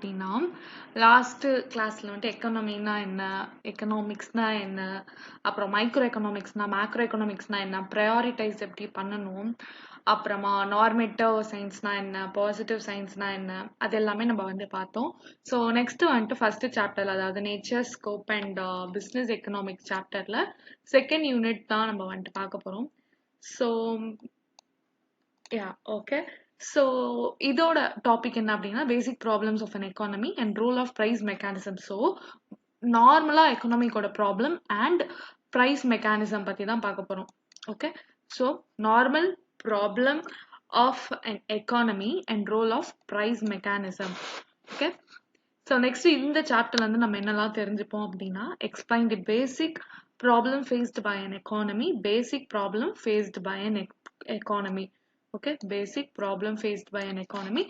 அப்படின்னா லாஸ்ட் கிளாஸ்ல வந்துட்டு எக்கனாமினா என்ன, எக்கனாமிக்ஸ்னா என்ன, அப்புறம் மைக்ரோ எக்கனாமிக்ஸ்னா மேக்ரோ எக்கனாமிக்ஸ்னா என்ன, ப்ரையாரிட்டைஸ் எப்படி பண்ணணும், அப்புறமா நார்மேட்டிவ் சயின்ஸ்னா என்ன, பாசிட்டிவ் சயின்ஸ்னா என்ன, அது எல்லாமே நம்ம வந்து பார்த்தோம். ஸோ நெக்ஸ்ட் வந்துட்டு ஃபர்ஸ்ட் சாப்டர்ல, அதாவது nature scope and business economics சாப்டர்ல செகண்ட் யூனிட் தான் நம்ம வந்துட்டு பார்க்க போறோம். So okay. ஸோ இதோட டாபிக் என்ன அப்படின்னா basic problems of an economy and rule of price mechanism. So நார்மலா எக்கனாமிக்கோட ப்ராப்ளம் அண்ட் ப்ரைஸ் மெக்கானிசம் பத்தி தான் பார்க்க போறோம். Okay. So normal problem of an economy and role of price mechanism. Okay. So next இந்த சாப்டர்ல வந்து நம்ம என்னெல்லாம் தெரிஞ்சுப்போம் அப்படின்னா explain the basic problem faced by an economy, basic problem faced by an economy. Okay, basic problem faced by an economy.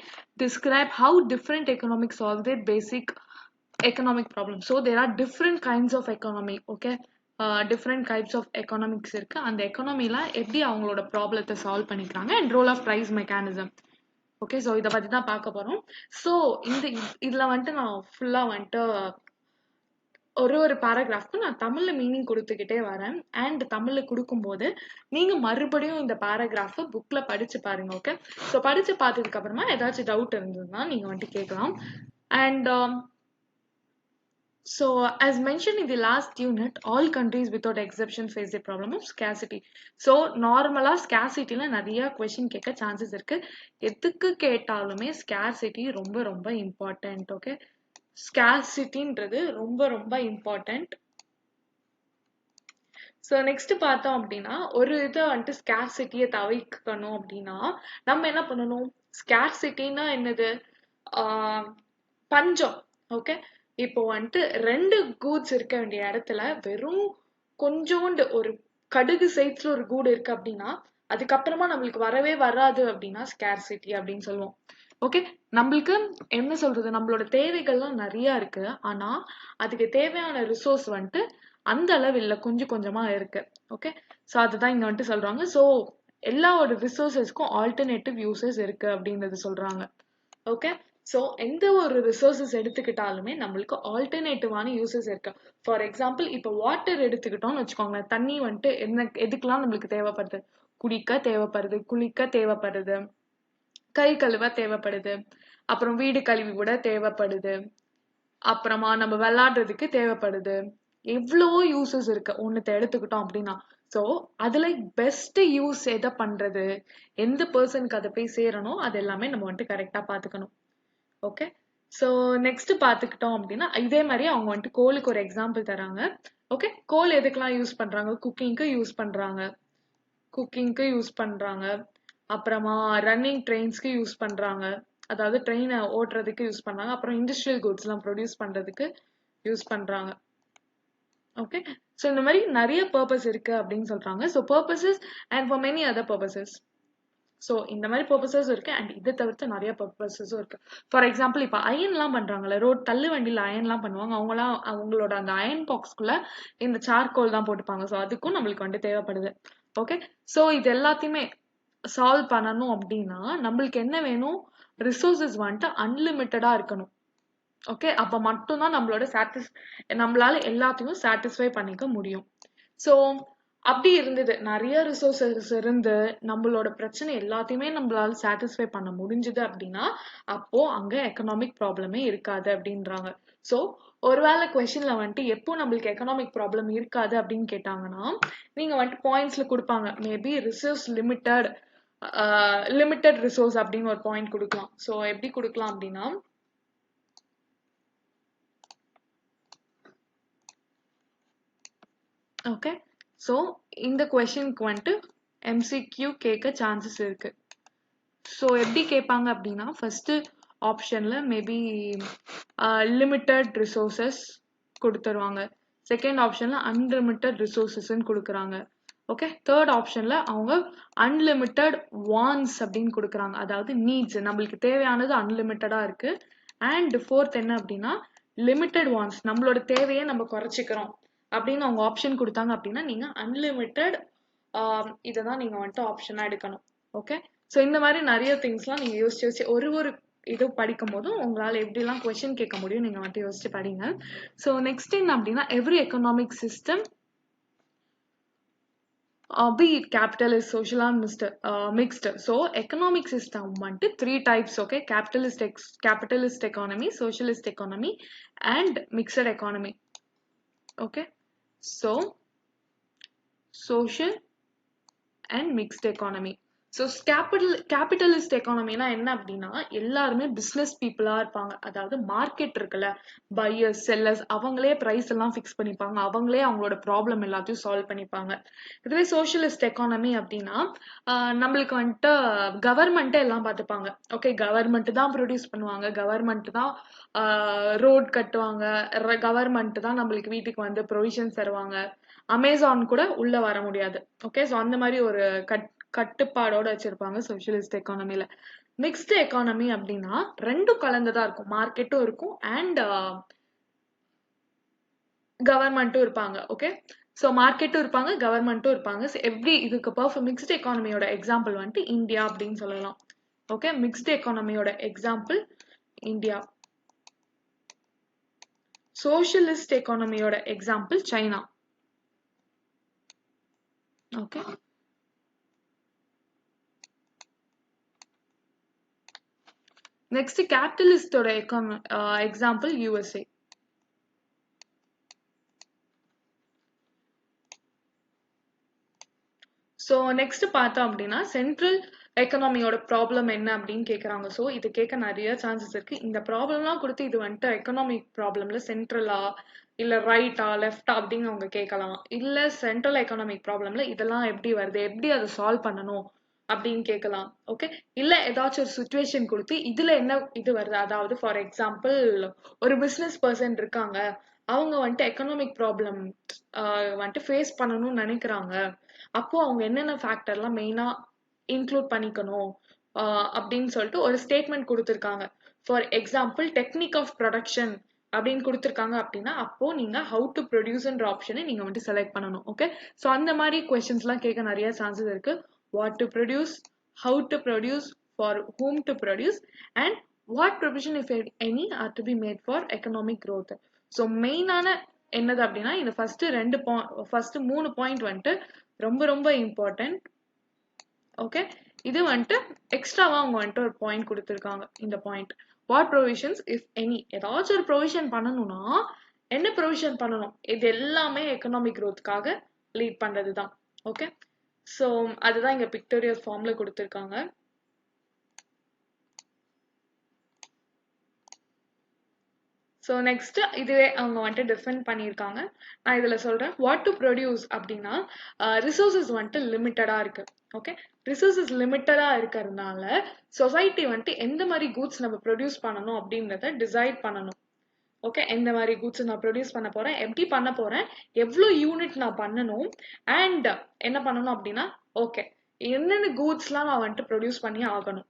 Describe how different economics solve their basic economic problems. So there are different kinds of economy. Okay, different types of economics இருக்கு. அந்த எக்கனாமில எப்படி அவங்களோட ப்ராப்ளத்தை solve பண்ணிக்கிறாங்க and role of price mechanism. Okay. So இதை பத்தி தான் பார்க்க போறோம். ஸோ இதுல வந்துட்டு நான் ஃபுல்லா வந்துட்டு ஒரு பேராகிராஃப்க்கு நான் தமிழ்ல மீனிங் கொடுத்துக்கிட்டே வரேன். அண்ட் தமிழ்ல கொடுக்கும்போது நீங்க மறுபடியும் இந்த பேராகிராஃப் புக்ல படிச்சு பாருங்க. ஓகே. ஸோ படிச்சு பார்த்ததுக்கு அப்புறமா ஏதாச்சும் டவுட் இருந்ததுன்னா நீங்க வந்துட்டு கேட்கலாம். And so as mentioned in the last unit, all countries without exception face the problem of scarcity. So நார்மலா scarcityல நிறைய question கேட்க சான்சஸ் இருக்கு. எதுக்கு கேட்டாலுமே scarcity ரொம்ப ரொம்ப இம்பார்ட்டன்ட். ஓகே. ஸ்கார்சிட்டின்றது ரொம்ப ரொம்ப இம்பார்ட்டன்ட். ஸோ நெக்ஸ்ட் பார்த்தோம் அப்படின்னா ஒரு இதை வந்துட்டு ஸ்கார்சிட்டியை தவிர்க்கணும் அப்படின்னா நம்ம என்ன பண்ணணும்? ஸ்கார்சிட்டின்னா என்னது? பஞ்சம். ஓகே. இப்போ வந்துட்டு 2 கூட்ஸ் இருக்க வேண்டிய இடத்துல வெறும் கொஞ்சோண்டு ஒரு கடுகு சைஸ்ல ஒரு கூடு இருக்கு அப்படின்னா அதுக்கப்புறமா நம்மளுக்கு வரவே வராது அப்படின்னா ஸ்கார்சிட்டி அப்படின்னு சொல்லுவோம். ஓகே. நம்மளுக்கு என்ன சொல்றது, நம்மளோட தேவைகள்லாம் நிறைய இருக்கு. ஆனா அதுக்கு தேவையான ரிசோர்ஸ் வந்துட்டு அந்த அளவு இல்லை, கொஞ்சம் கொஞ்சமா இருக்கு. ஓகே. ஸோ அதுதான் இங்க வந்துட்டு சொல்றாங்க. ஸோ எல்லாவோட ரிசோர்ஸஸ்க்கும் ஆல்டர்னேட்டிவ் யூசஸ் இருக்கு அப்படின்றது சொல்றாங்க. ஓகே. ஸோ எந்த ஒரு ரிசோர்ஸஸ் எடுத்துக்கிட்டாலுமே நம்மளுக்கு ஆல்டர்னேட்டிவான யூசஸ் இருக்கு. ஃபார் எக்ஸாம்பிள் இப்போ வாட்டர் எடுத்துக்கிட்டோம்னு வச்சுக்கோங்களேன். தண்ணி வந்துட்டு எதுக்கெல்லாம் நம்மளுக்கு தேவைப்படுது? குடிக்க தேவைப்படுது, குளிக்க தேவைப்படுது, கை கழுவ தேவைப்படுது, அப்புறம் வீடு கழுவி விட தேவைப்படுது, அப்புறமா நம்ம விளையாடுறதுக்கு தேவைப்படுது. எவ்வளவோ யூசஸ் இருக்கு ஒன்னுத்த எடுத்துக்கிட்டோம் அப்படின்னா. ஸோ அதுல பெஸ்ட் யூஸ் எதை பண்றது, எந்த பர்சனுக்கு அதை போய் சேரணும், அது எல்லாமே நம்ம வந்துட்டு கரெக்டா பாத்துக்கணும். ஓகே. ஸோ நெக்ஸ்ட் பாத்துக்கிட்டோம் அப்படின்னா இதே மாதிரி அவங்க வந்துட்டு கோலுக்கு ஒரு எக்ஸாம்பிள் தராங்க. ஓகே. கோல் எதுக்கெல்லாம் யூஸ் பண்றாங்க? குக்கிங்க்கு யூஸ் பண்றாங்க, அப்புறமா ரன்னிங் ட்ரெயின்ஸ்க்கு யூஸ் பண்றாங்க, அதாவது ட்ரெயினை ஓட்டுறதுக்கு யூஸ் பண்றாங்க, அப்புறம் இண்டஸ்ட்ரியல் குட்ஸ் எல்லாம் ப்ரொடியூஸ் பண்றதுக்கு யூஸ் பண்றாங்க. ஓகே. ஸோ இந்த மாதிரி நிறைய பர்பஸ் இருக்கு அப்படின்னு சொல்றாங்க. So purposes and for many other purposes. So இந்த மாதிரி பர்பஸஸ் இருக்கு அண்ட் இதை தவிர்த்து நிறைய பர்பஸஸும் இருக்கு. ஃபார் எக்ஸாம்பிள் இப்போ அயன்லாம் பண்றாங்கல்ல, தள்ளு வண்டியில் அயன்லாம் பண்ணுவாங்க. அவங்களோட அந்த அயன் பாக்ஸ்குள்ள இந்த சார்கோல் தான் போட்டுப்பாங்க. ஸோ அதுக்கும் நம்மளுக்கு வந்துட்டு தேவைப்படுது. ஓகே. ஸோ இது எல்லாத்தையுமே சால்வ் பண்ணணும் அப்படின்னா நம்மளுக்கு என்ன வேணும்? ரிசோர்சஸ் வந்துட்டு அன்லிமிட்டடா இருக்கணும். ஓகே. அப்ப மட்டும்தான் நம்மளால எல்லாத்தையும் சாட்டிஸ்ஃபை பண்ணிக்க முடியும். ஸோ அப்படி இருந்தது, நிறைய ரிசோர்சஸ் இருந்து நம்மளோட பிரச்சனை எல்லாத்தையுமே நம்மளால சாட்டிஸ்ஃபை பண்ண முடிஞ்சது அப்படின்னா அப்போ அங்க எக்கனாமிக் ப்ராப்ளமே இருக்காது அப்படின்றாங்க. ஸோ ஒருவேளை கொஸ்டின்ல வந்துட்டு எப்போ நம்மளுக்கு எக்கனாமிக் ப்ராப்ளம் இருக்காது அப்படின்னு கேட்டாங்கன்னா நீங்க வந்துட்டு பாயிண்ட்ஸ்ல கொடுப்பாங்க. மேபி ரிசோர்ஸ் லிமிட்டட் ரிசோர்ஸ் அப்படின்னு ஒரு பாயிண்ட் கொடுக்கலாம். ஸோ எப்படி கொடுக்கலாம் அப்படின்னா ஓகே. ஸோ இந்த கொஸ்டினுக்கு வந்துட்டு எம்சிக்யூ கேட்க சான்சஸ் இருக்கு. ஸோ எப்படி கேட்பாங்க அப்படின்னா ஃபர்ஸ்ட் ஆப்ஷன்ல மேபி லிமிட்டட் ரிசோர்சஸ் கொடுத்துருவாங்க, செகண்ட் ஆப்ஷன்ல அன்லிமிட்டட் ரிசோர்சஸ்ன்னு கொடுக்குறாங்க. ஓகே. தேர்ட் ஆப்ஷன்ல அவங்க அன்லிமிட்டட் வான்ஸ் அப்படின்னு கொடுக்குறாங்க, அதாவது நீட்ஸ், நம்மளுக்கு தேவையானது அன்லிமிட்டடா இருக்கு. அண்ட் ஃபோர்த் என்ன அப்படின்னா லிமிட்டட் வான்ஸ், நம்மளோட தேவையை நம்ம குறைச்சிக்கிறோம் அப்படின்னு அவங்க ஆப்ஷன் கொடுத்தாங்க அப்படின்னா நீங்க அன்லிமிட்டட் இதை தான் நீங்க வந்துட்டு ஆப்ஷனா எடுக்கணும். ஓகே. ஸோ இந்த மாதிரி நிறைய திங்ஸ்லாம் நீங்க யோசிச்சு ஒரு இது படிக்கும் போதும் உங்களால எப்படிலாம் கொஸ்டின் கேட்க முடியும் நீங்க வந்துட்டு யோசிச்சு படிங்க. ஸோ நெக்ஸ்ட் என்ன அப்படின்னா, every economic system be it capitalist, social or mixed. So economic system வந்துட்டு 3 types. Okay, capitalist economy, socialist economy and mixed economy. Okay, so social and mixed economy. So capitalist எக்கானமினா என்ன அப்படின்னா, எல்லாருமே business பீப்புளா இருப்பாங்க. அதாவது மார்க்கெட் இருக்குல்ல, buyers sellers அவங்களே ப்ரைஸ் எல்லாம் ஃபிக்ஸ் பண்ணிப்பாங்க, அவங்களே அவங்களோட ப்ராப்ளம் எல்லாத்தையும் சால்வ் பண்ணிப்பாங்க. இதுவே சோஷியலிஸ்ட் எக்கானமி அப்படின்னா நம்மளுக்கு வந்துட்டு கவர்மெண்ட்டே எல்லாம் பார்த்துப்பாங்க. ஓகே, கவர்மெண்ட் தான் ப்ரொடியூஸ் பண்ணுவாங்க, கவர்மெண்ட் தான் ரோட் கட்டுவாங்க, கவர்மெண்ட் தான் நம்மளுக்கு வீட்டுக்கு வந்து ப்ரொவிஷன்ஸ் தருவாங்க, அமேசான் கூட உள்ள வர முடியாது. ஓகே, ஸோ அந்த மாதிரி ஒரு கட்டுப்பாடோட வச்சிருப்பாங்க சோஷியலிஸ்ட் எக்கானமில. மிக்ஸ்டு எக்கானமி அப்படின்னா ரெண்டும் கலந்துதான் இருக்கும், மார்க்கெட்டும் இருக்கும் அண்ட் கவர்மெண்ட்டும் இருப்பாங்க. ஓகே, ஸோ மார்க்கெட்டும் இருப்பாங்க, கவர்மெண்ட்டும் இருப்பாங்க. எவ்ரி இதுக்கு பர்ஃபெக்ட் மிக்ஸ்டு எக்கானமியோட எக்ஸாம்பிள் வந்துட்டு இந்தியா அப்படின்னு சொல்லலாம். ஓகே, மிக்ஸ்டு எக்கானமியோட எக்ஸாம்பிள் இந்தியா. சோஷியலிஸ்ட் எக்கானமியோட எக்ஸாம்பிள் சைனா. ஓகே, நெக்ஸ்ட் கேபிட்டலிஸ்டோட எக்ஸாம்பிள் யூஎஸ்ஏ. ஸோ நெக்ஸ்ட் பார்த்தோம் அப்படின்னா சென்ட்ரல் எக்கனாமியோட ப்ராப்ளம் என்ன அப்படின்னு கேட்குறாங்க. ஸோ இது கேட்க நிறைய சான்சஸ் இருக்கு. இந்த ப்ராப்ளம்லாம் கொடுத்து இது வந்துட்டு எக்கனாமிக் ப்ராப்ளம்ல சென்ட்ரலா இல்ல ரைட்டா லெஃப்டா அப்படின்னு அவங்க கேட்கலாம். இல்ல சென்ட்ரல் எக்கனாமிக் ப்ராப்ளம்ல இதெல்லாம் எப்படி வருது, எப்படி அதை சால்வ் பண்ணணும் அப்படின்னு கேட்கலாம். ஓகே, இல்ல ஏதாச்சும் ஒரு சுச்சுவேஷன் கொடுத்து இதுல என்ன இது வருது, அதாவது ஃபார் எக்ஸாம்பிள் ஒரு பிசினஸ் பர்சன் இருக்காங்க, அவங்க வந்துட்டு எக்கனாமிக் ப்ராப்ளம் வந்துட்டு ஃபேஸ் பண்ணணும்னு நினைக்கிறாங்க, அப்போ அவங்க என்னென்ன ஃபேக்டர்லாம் மெயினா இன்க்ளூட் பண்ணிக்கணும் அப்படின்னு சொல்லிட்டு ஒரு ஸ்டேட்மெண்ட் கொடுத்துருக்காங்க. For example technique of production அப்படின்னு கொடுத்துருக்காங்க அப்படின்னா அப்போ நீங்க ஹவு டு ப்ரொடியூஸ்ன்ற ஆப்ஷனை நீங்க வந்துட்டு செலக்ட் பண்ணணும். ஓகே, ஸோ அந்த மாதிரி கொஸ்டின்ஸ்லாம் கேட்க நிறைய சான்சஸ் இருக்கு. What to produce, how to produce, for whom to produce and what provision if any are to be made for economic growth. So மெயினான என்னது அப்படின்னா இந்த ஃபர்ஸ்ட் 3 பாயிண்ட் வந்துட்டு ரொம்ப ரொம்ப இம்பார்ட்டன்ட். ஓகே, இது வந்துட்டு எக்ஸ்ட்ராவா அவங்க வந்துட்டு ஒரு பாயிண்ட் கொடுத்துருக்காங்க. இந்த point what provisions if any, ஏதாச்சும் ஒரு ப்ரொவிஷன் பண்ணணும்னா என்ன ப்ரொவிஷன் பண்ணணும், இது எல்லாமே எக்கனாமிக் growthக்காக லீட் பண்றது தான். ஓகே, ஸோ அதுதான் இங்க பிக்டோரியல் ஃபார்ம்ல கொடுத்துருக்காங்க. ஸோ நெக்ஸ்ட் இதுவே அவங்க வந்துட்டு டிஃபைன் பண்ணியிருக்காங்க. நான் இதுல சொல்றேன். வாட் டு ப்ரொடியூஸ் அப்படின்னா ரிசோர்சஸ் வந்துட்டு லிமிட்டடா இருக்கு. ஓகே, ரிசோர்சஸ் லிமிட்டடா இருக்கிறதுனால சொசைட்டி வந்துட்டு எந்த மாதிரி கூட்ஸ் நம்ம ப்ரொடியூஸ் பண்ணணும் அப்படின்றத டிசைட் பண்ணணும். ஓகே, எந்த மாதிரி கூட்ஸ் நான் ப்ரொடியூஸ் பண்ண போறேன், எப்படி பண்ண போறேன், எவ்வளோ யூனிட் நான் பண்ணணும் அண்ட் என்ன பண்ணணும் அப்படின்னா ஓகே என்னென்ன கூட்ஸ்லாம் நான் வந்துட்டு ப்ரொடியூஸ் பண்ணி ஆகணும்.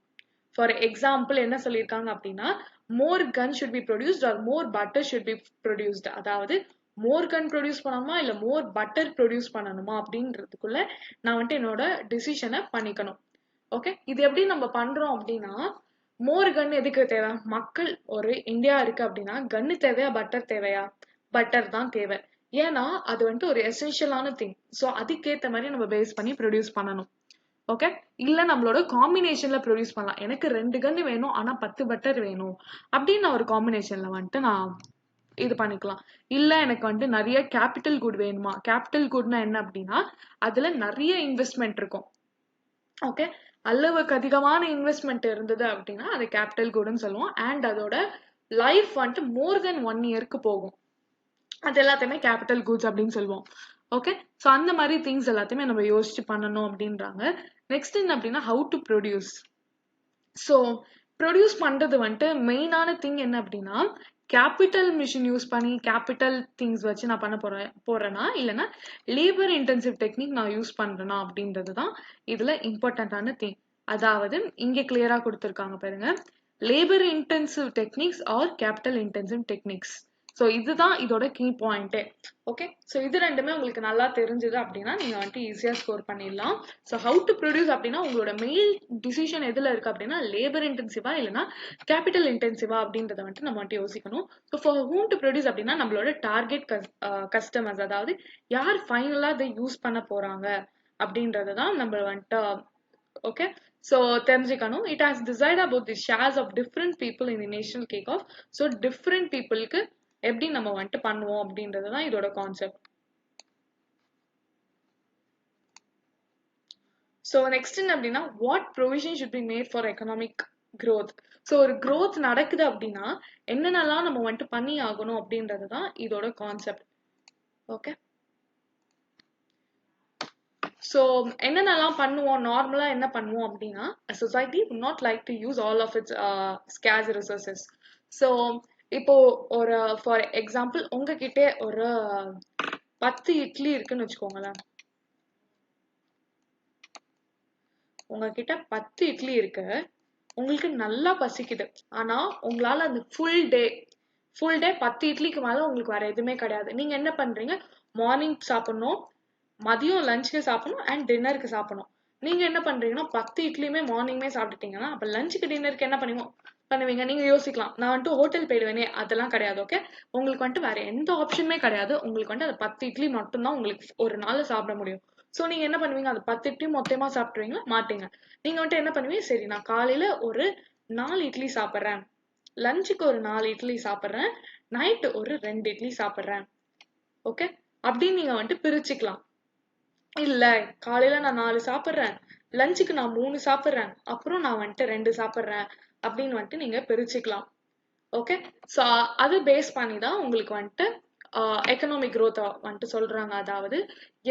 ஃபார் எக்ஸாம்பிள் என்ன சொல்லியிருக்காங்க அப்படின்னா more gun should be produced or more butter should be produced. அதாவது மோர் கன் ப்ரொடியூஸ் பண்ணணுமா இல்ல மோர் பட்டர் ப்ரொடியூஸ் பண்ணணுமா அப்படின்றதுக்குள்ள நான் வந்துட்டு என்னோட டிசிஷனை பண்ணிக்கணும். ஓகே, இது எப்படி நம்ம பண்றோம் அப்படின்னா மோர் கன் எதுக்கு தேவை, மக்கள் ஒரு இந்தியா இருக்கு அப்படின்னா கன்னு தேவையா பட்டர் தேவையா, பட்டர் தான் தேவை. ஏன்னா அது வந்துட்டு ஒரு எசென்ஷியலான திங். ஸோ அதுக்கேற்ற மாதிரி நம்ம பேஸ் பண்ணி ப்ரொடியூஸ் பண்ணணும். ஓகே, இல்ல நம்மளோட காம்பினேஷன்ல ப்ரொடியூஸ் பண்ணலாம். எனக்கு 2 கன் வேணும் ஆனா 10 பட்டர் வேணும் அப்படின்னு நான் ஒரு காம்பினேஷன்ல வந்துட்டு நான் இது பண்ணிக்கலாம். இல்ல எனக்கு வந்துட்டு நிறைய கேபிட்டல் குட் வேணுமா, கேபிட்டல் குட்னா என்ன அப்படின்னா அதுல நிறைய இன்வெஸ்ட்மெண்ட் இருக்கும். ஓகே, அளவுக்கு அதிகமான இன்வெஸ்ட்மெண்ட் இருந்தது அப்படின்னா அது கேபிட்டல் குட்னு சொல்லுவோம். அண்ட் அதோட லைஃப் வந்துட்டு மோர் தென் 1 இயர்க்கு போகும். அது எல்லாத்தையுமே கேபிட்டல் குட்ஸ் அப்படின்னு சொல்லுவோம். ஓகே, ஸோ அந்த மாதிரி திங்ஸ் எல்லாத்தையுமே நம்ம யோசிச்சு பண்ணணும் அப்படின்றாங்க. நெக்ஸ்ட் என்ன அப்படின்னா how to produce. So produce பண்றது வந்துட்டு மெயினான திங் என்ன அப்படின்னா கேபிட்டல் மிஷின் யூஸ் பண்ணி கேபிட்டல் திங்ஸ் வச்சு நான் பண்ண போறேன்னா இல்லைன்னா லேபர் இன்டென்சிவ் டெக்னிக் நான் யூஸ் பண்றேனா அப்படின்றது தான் இதுல இம்பார்ட்டன்டான திங். அதாவது இங்க கிளியரா கொடுத்துருக்காங்க பாருங்க, labour intensive techniques or capital intensive techniques. So இதுதான் இதோட கீ பாயிண்ட்டே. ஓகே, ஸோ இது ரெண்டுமே உங்களுக்கு நல்லா தெரிஞ்சது அப்படின்னா நீங்கள் வந்துட்டு ஈஸியாக ஸ்கோர் பண்ணிடலாம். ஸோ ஹவு டு ப்ரொடியூஸ் அப்படின்னா உங்களோட மெயின் டிசிஷன் எதில் இருக்குது அப்படின்னா லேபர் இன்டென்சிவா இல்லைனா கேபிட்டல் இன்டென்சிவா அப்படின்றத வந்துட்டு நம்ம வந்துட்டு யோசிக்கணும். So for whom to produce அப்படின்னா நம்மளோட டார்கெட் கஸ்டமர்ஸ், அதாவது யார் ஃபைனலாக இதை யூஸ் பண்ண போகிறாங்க அப்படின்றது தான் நம்ம வந்துட்டு ஓகே ஸோ தெரிஞ்சுக்கணும். It has decide about the shares of different people in the national cake of. So different பீப்புளுக்கு எப்படி நம்ம வந்துட்டு பண்ணுவோம் அப்படின்றது தான் இதோட கான்செப்ட். ஸோ நெக்ஸ்ட் என்ன அப்படின்னா what provision should be made for economic growth. So ஒரு growth நடக்குது அப்படின்னா என்னென்னலாம் நம்ம வந்துட்டு பண்ணி ஆகணும் அப்படின்றது தான் இதோட கான்செப்ட். ஓகே, ஸோ என்னென்னலாம் பண்ணுவோம், நார்மலாக என்ன பண்ணுவோம் அப்படின்னா society would not like to use all of its scarce resources. So இப்போ ஒரு ஃபார் எக்ஸாம்பிள் உங்ககிட்ட ஒரு 10 இட்லி இருக்குன்னு வச்சுக்கோங்களேன். உங்ககிட்ட 10 இட்லி இருக்கு, உங்களுக்கு நல்லா பசிக்குது, ஆனா உங்களால அந்த ஃபுல் டே 10 இட்லிக்கு மேல உங்களுக்கு வேற எதுவுமே கிடையாது. நீங்க என்ன பண்றீங்க, மார்னிங் சாப்பிடணும், மதியம் லஞ்சுக்கு சாப்பிடணும் அண்ட் டின்னருக்கு சாப்பிடணும். நீங்க என்ன பண்றீங்கன்னா 10 இட்லியுமே மார்னிங்கே சாப்பிட்டுட்டீங்கன்னா அப்ப லஞ்சுக்கு டின்னருக்கு என்ன பண்ணுவீங்க? நீங்க யோசிக்கலாம், நான் வந்துட்டு ஹோட்டல் போயிடுவேனே. அதெல்லாம் கிடையாது. ஓகே, உங்களுக்கு வந்துட்டு வேற எந்த ஆப்ஷனுமே கிடையாது. உங்களுக்கு வந்துட்டு அந்த 10 இட்லி மட்டும்தான் உங்களுக்கு ஒரு நாள் சாப்பிட முடியும். ஸோ நீங்க என்ன பண்ணுவீங்க, அந்த 10 இட்லி மொத்தமா சாப்பிட்ருவீங்களா? மாட்டீங்க. நீங்க வந்துட்டு என்ன பண்ணுவீங்க, சரி நான் காலையில ஒரு 4 இட்லி சாப்பிட்றேன், லஞ்சுக்கு ஒரு 4 இட்லி சாப்பிட்றேன், நைட்டு ஒரு 2 இட்லி சாப்பிட்றேன். ஓகே, அப்படின்னு நீங்க வந்துட்டு பிரிச்சுக்கலாம். இல்ல காலையில நான் 4 சாப்பிட்றேன், லஞ்சுக்கு நான் 3 சாப்பிட்றேன், அப்புறம் நான் வந்துட்டு 2 சாப்பிட்றேன் அப்படின்னு வந்துட்டு நீங்க பிரிச்சுக்கலாம். ஓகே, ஸோ அது பேஸ் பண்ணி தான் உங்களுக்கு வந்துட்டு எக்கனாமிக் growth வந்துட்டு சொல்றாங்க. அதாவது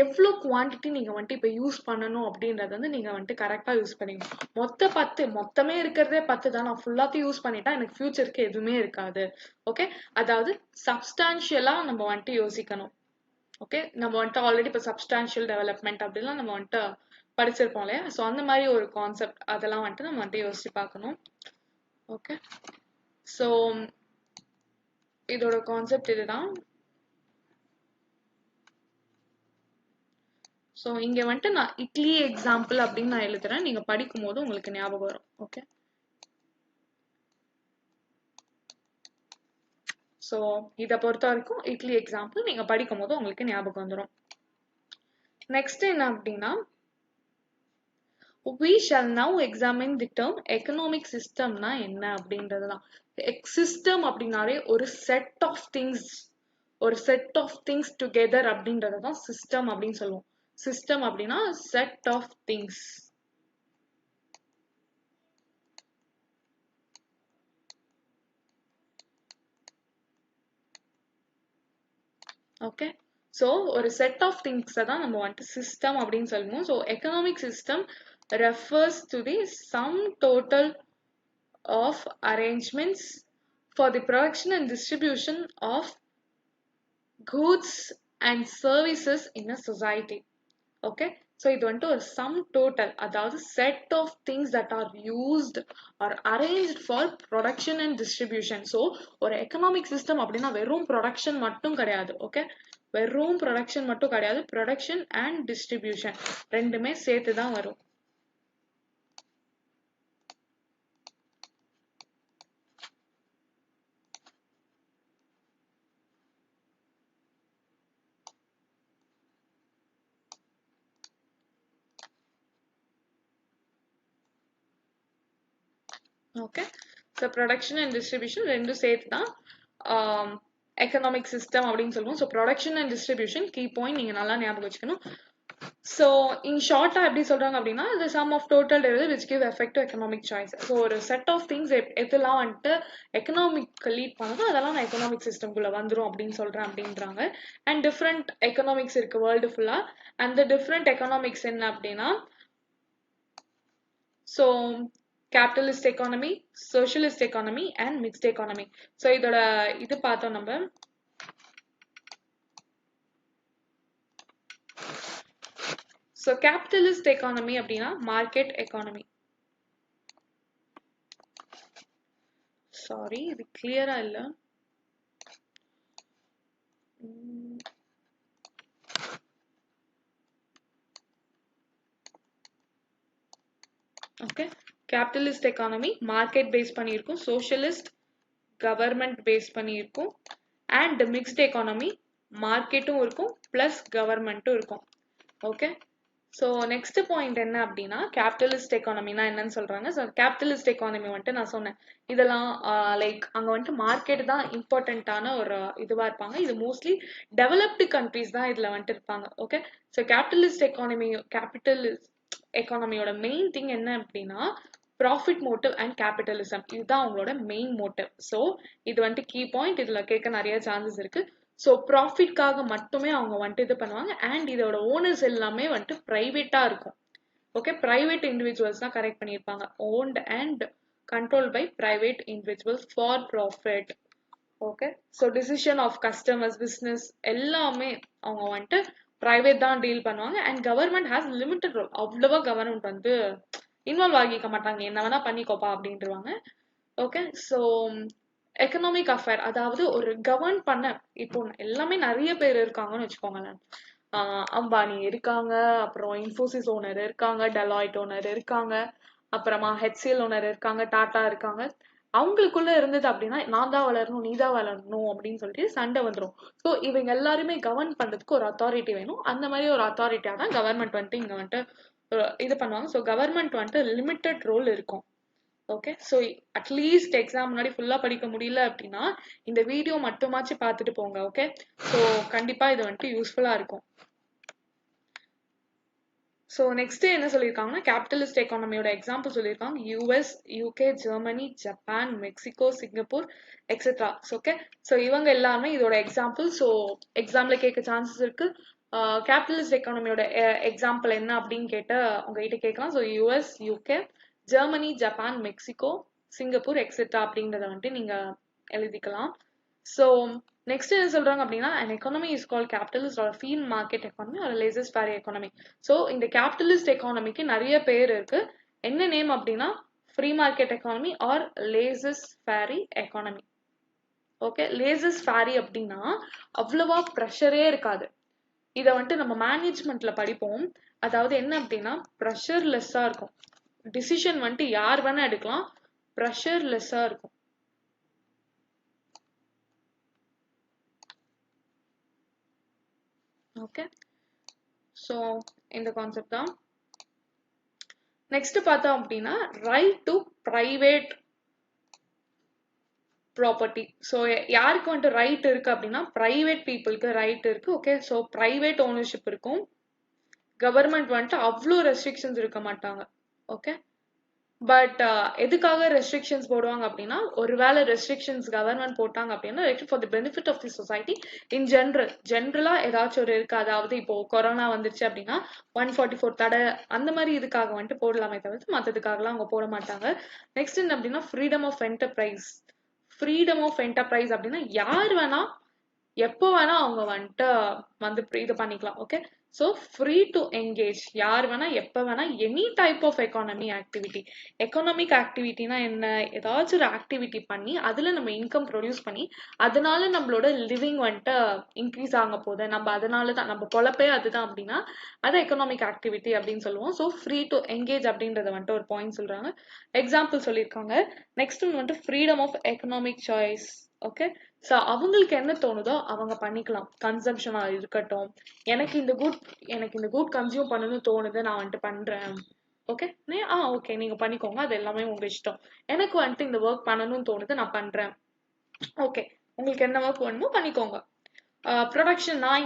எவ்வளோ குவான்டிட்டி நீங்க வந்துட்டு இப்போ யூஸ் பண்ணணும் அப்படின்றது வந்து நீங்க வந்துட்டு கரெக்டாக யூஸ் பண்ணிக்கணும். மொத்தமே இருக்கிறதே 10 தான், நான் ஃபுல்லாத்தையும் யூஸ் பண்ணிட்டா எனக்கு ஃபியூச்சருக்கு எதுவுமே இருக்காது. ஓகே, அதாவது சப்ஸ்டான்ஷியலா நம்ம வந்துட்டு யோசிக்கணும். ஓகே, நம்ம வந்துட்டு ஆல்ரெடி இப்போ சப்ஸ்டான்ஷியல் டெவலப்மெண்ட் அப்படிலாம் நம்ம வந்துட்டு படிச்சிருப்போம் இல்லையா? ஸோ அந்த மாதிரி ஒரு கான்செப்ட் அதெல்லாம் வந்துட்டு நம்ம வந்துட்டு யோசிச்சு பார்க்கணும். ஓகே, ஸோ இதோட கான்செப்ட் இதுதான். ஸோ இங்க வந்துட்டு நான் இட்லி எக்ஸாம்பிள் அப்படின்னு நான் எழுதுறேன், நீங்க படிக்கும் போது உங்களுக்கு ஞாபகம் வரும். ஓகே, ஸோ இதை பொறுத்த வரைக்கும் இட்லி எக்ஸாம்பிள் நீங்க படிக்கும் போது உங்களுக்கு ஞாபகம் வந்துடும். நெக்ஸ்ட் என்ன அப்படின்னா we shall now examine the term economic system னா என்ன அப்படின்றதுதான். system அப்படின்னாலே ஒரு செட் ஆஃப் திங்ஸ் டுகெதர் அப்படின்றதுதான் சிஸ்டம் அப்படின்னு சொல்லுவோம். சிஸ்டம் அப்படின்னா set of things. Okay, so ஒரு செட் ஆஃப் திங்ஸை தான் நம்ம வந்துட்டு சிஸ்டம் அப்படின்னு சொல்லுவோம். So economic system refers to the sum total of arrangements for the production and distribution of goods and services in a society. Okay, so இது வந்துட்டு ஒரு sum total, அதாவது set of things that are used or arranged for production and distribution. So ஒரு economic system அப்படின்னா வெறும் production மட்டும் கிடையாது. Okay, வெறும் production மட்டும் கிடையாது, production and distribution ரெண்டுமே சேர்த்து தான் வரும். Okay, so production and distribution ரெண்டும் சேர்த்து தான் எக்கனாமிக் சிஸ்டம் அப்படின்னு சொல்லுவோம். So production and distribution key point நீங்கள் நல்லா ஞாபகம் வச்சுக்கணும். ஸோ இன் ஷார்ட்டாக எப்படி சொல்கிறாங்க அப்படின்னா the sum of total derivative which give effect to economic choice. So ஒரு செட் ஆஃப் திங்ஸ் எதெல்லாம் வந்துட்டு எக்கனாமிக் லீட் பண்ணதோ அதெல்லாம் நான் எக்கனாமிக் சிஸ்டம்குள்ளே வந்துடும் அப்படின்னு சொல்கிறேன் அப்படின்றாங்க. அண்ட் டிஃப்ரெண்ட் எக்கனாமிக்ஸ் இருக்குது வேர்ல்டு ஃபுல்லாக. அந்த டிஃப்ரெண்ட் எக்கனாமிக்ஸ் என்ன அப்படின்னா so capitalist economy, socialist economy and mixed economy. So இதோட இது பார்த்தோம் நம்ம. So capitalist economy அப்படின்னா market economy. Sorry, இது clear-ஆ இல்ல. Okay, capitalist economy market base பண்ணியிருக்கும், சோஷியலிஸ்ட் கவர்மெண்ட் பேஸ் பண்ணியிருக்கும், அண்ட் மிக்ஸ்ட் எக்கானமி மார்க்கெட்டும் இருக்கும் பிளஸ் கவர்மெண்ட்டும் இருக்கும். ஓகே, ஸோ நெக்ஸ்ட் பாயிண்ட் என்ன அப்படின்னா கேபிட்டலிஸ்ட் எக்கானமினா என்னன்னு சொல்றாங்க. ஸோ கேபிட்டலிஸ்ட் எக்கானமி வந்துட்டு நான் சொன்னேன் இதெல்லாம் லைக் அங்கே வந்துட்டு மார்க்கெட் தான் இம்பார்ட்டண்ட்டான ஒரு இதுவாக இருப்பாங்க. இது மோஸ்ட்லி டெவலப்டு கண்ட்ரீஸ் தான் இதில் வந்துட்டு இருப்பாங்க. ஓகே, ஸோ கேபிட்டலிஸ்ட் எக்கானமியோட மெயின் திங் என்ன அப்படின்னா ப்ராஃபிட் மோட்டிவ் அண்ட் கேபிட்டலிசம், இதுதான் அவங்களோட மெயின் மோட்டிவ். ஸோ இது வந்துட்டு கீ பாயிண்ட், இதில் கேட்க நிறைய சான்சஸ் இருக்கு. ஸோ ப்ராஃபிட்காக மட்டுமே அவங்க வந்துட்டு இது பண்ணுவாங்க. அண்ட் இதோட ஓனர்ஸ் எல்லாமே வந்துட்டு ப்ரைவேட்டாக இருக்கும். ஓகே, ப்ரைவேட் இண்டிவிஜுவல்ஸ் தான் கரெக்ட் பண்ணியிருப்பாங்க. Owned and control by private individuals for profit. Okay, so decision of customers business எல்லாமே அவங்க வந்துட்டு ப்ரைவேட் தான் டீல் பண்ணுவாங்க. And government has limited role, அவ்வளவா கவர்மெண்ட் வந்து இன்வால்வ் ஆகிக்க மாட்டாங்க, என்ன வேணா பண்ணிக்கோப்பா அப்படின்றவாங்க. ஓகே, ஸோ எக்கனாமிக் அஃபேர், அதாவது ஒரு கவர்ன் பண்ண இப்போ எல்லாமே நிறைய பேர் இருக்காங்கன்னு வச்சுக்கோங்களேன். அம்பானி இருக்காங்க, அப்புறம் இன்ஃபோசிஸ் ஓனர் இருக்காங்க, டெலாய்ட் ஓனர் இருக்காங்க, அப்புறமா ஹெச்சிஎல் ஓனர் இருக்காங்க, டாடா இருக்காங்க. அவங்களுக்குள்ள இருந்தது அப்படின்னா நான் தான் வளரணும் நீ தான் வளரணும் அப்படின்னு சொல்லிட்டு சண்டை வந்துடும். ஸோ இவங்க எல்லாருமே கவர்ன் பண்றதுக்கு ஒரு அத்தாரிட்டி வேணும். அந்த மாதிரி ஒரு அத்தாரிட்டியா தான் கவர்மெண்ட் வந்துட்டு இங்க வந்துட்டு இது பண்ணுவாங்க. ஸோ கவர்மெண்ட் வந்துட்டு லிமிட்டட் ரோல் இருக்கும். ஓகே, ஸோ அட்லீஸ்ட் எக்ஸாம் முன்னாடி ஃபுல்லா படிக்க முடியல அப்படின்னா இந்த வீடியோ மட்டுமாச்சு பார்த்துட்டு போங்க. ஓகே, ஸோ கண்டிப்பா இது வந்துட்டு யூஸ்ஃபுல்லா இருக்கும். ஸோ நெக்ஸ்ட் என்ன சொல்லியிருக்காங்கன்னா கேபிட்டலிஸ்ட் எக்கானமியோட எக்ஸாம்பிள் சொல்லியிருக்காங்க. US, UK, Germany, Japan, Mexico, Singapore etcetera. Okay, so இவங்க எல்லாமே இதோட எக்ஸாம்பிள். ஸோ எக்ஸாம்ல கேட்க சான்சஸ் இருக்கு. கேபிட்டலிஸ்ட் எக்கானமியோட எக்ஸாம்பிள் என்ன அப்படின்னு கேட்டு உங்ககிட்ட கேட்கலாம். So US, UK, Germany, Japan, Mexico, Singapore etcetera அப்படிங்கிறத வந்துட்டு நீங்க எழுதிக்கலாம். ஸோ நெக்ஸ்ட் என்ன சொல்றாங்க அப்படின்னா an economy is called capitalist or field market economy or laissez faire economy. So இந்த கேபிட்டலிஸ்ட் எக்கானமிக்கு நிறைய பேர் இருக்கு. என்ன நேம் அப்படின்னா free market economy or laissez faire economy. Okay, laissez faire அப்படின்னா அவ்வளவா ப்ரெஷரே இருக்காது. இதை வந்துட்டு நம்ம மேனேஜ்மெண்ட்ல படிப்போம். அதாவது என்ன அப்படின்னா ப்ரெஷர் லெஸ்ஸா இருக்கும், டிசிஷன் வந்துட்டு யார் வேணா எடுக்கலாம், ப்ரெஷர் லெஸ்ஸா இருக்கும். ஓகே, ஸோ இந்த கான்செப்ட் தான். நெக்ஸ்ட் பார்த்தோம் அப்படின்னா right to private property. So யாருக்கு வந்துட்டு ரைட் இருக்கு அப்படின்னா பிரைவேட் பீப்புளுக்கு ரைட் இருக்கு. ஓகே, ஸோ பிரைவேட் ஓனர்ஷிப் இருக்கும். கவர்மெண்ட் வந்துட்டு அவ்வளோ ரெஸ்ட்ரிக்ஷன்ஸ் இருக்க மாட்டாங்க. ஓகே, பட் எதுக்காக ரெஸ்ட்ரிக்ஷன்ஸ் போடுவாங்க அப்படின்னா ஒருவேளை ரெஸ்ட்ரிக்ஷன்ஸ் கவர்மெண்ட் போட்டாங்க அப்படின்னா for the benefit of the society in ஜென்ரலா ஏதாச்சும் ஒரு இருக்கு. அதாவது இப்போ கொரோனா வந்துருச்சு அப்படின்னா 144 தடை அந்த மாதிரி இதுக்காக வந்துட்டு போடலாமே தவிர்த்து மற்றதுக்காகலாம் அவங்க போட மாட்டாங்க. நெக்ஸ்ட் என்ன அப்படின்னா freedom of enterprise. Freedom of enterprise அப்படின்னா யார் வேணா எப்போ வேணா அவங்க வந்துட்டு வந்து இது பண்ணிக்கலாம். Okay, so free to engage, யார் வேணா எப்போ வேணா any type of economy activity. Economic ஆக்டிவிட்டினா என்ன, ஏதாச்சும் ஒரு ஆக்டிவிட்டி பண்ணி அதில் நம்ம இன்கம் ப்ரொடியூஸ் பண்ணி அதனால நம்மளோட லிவிங் வந்துட்டு இன்க்ரீஸ் ஆக போகுது, நம்ம அதனால தான் நம்ம பொழப்பே அதுதான் அப்படின்னா அதை எக்கனாமிக் ஆக்டிவிட்டி அப்படின்னு சொல்லுவோம். ஸோ ஃப்ரீ டு என்கேஜ் அப்படின்றத வந்துட்டு ஒரு பாயிண்ட் சொல்றாங்க, எக்ஸாம்பிள் சொல்லியிருக்காங்க. நெக்ஸ்ட் வந்துட்டு freedom of economic choice. Okay, so அவங்களுக்கு என்ன தோணுதோ அவங்க பண்ணிக்கலாம். கன்சம்ஷனா இருக்கட்டும், எனக்கு இந்த குட் கன்சியூம் பண்ணணும்னு தோணுது நான் வந்துட்டு பண்றேன். ஓகே, ஓகே நீங்க பண்ணிக்கோங்க, அது எல்லாமே உங்க இஷ்டம். எனக்கு வந்துட்டு இந்த ஒர்க் பண்ணணும்னு தோணுது நான் பண்றேன். ஓகே, உங்களுக்கு என்ன ஒர்க் வேணுமோ பண்ணிக்கோங்க. ப்ரொடக்ஷன், நான்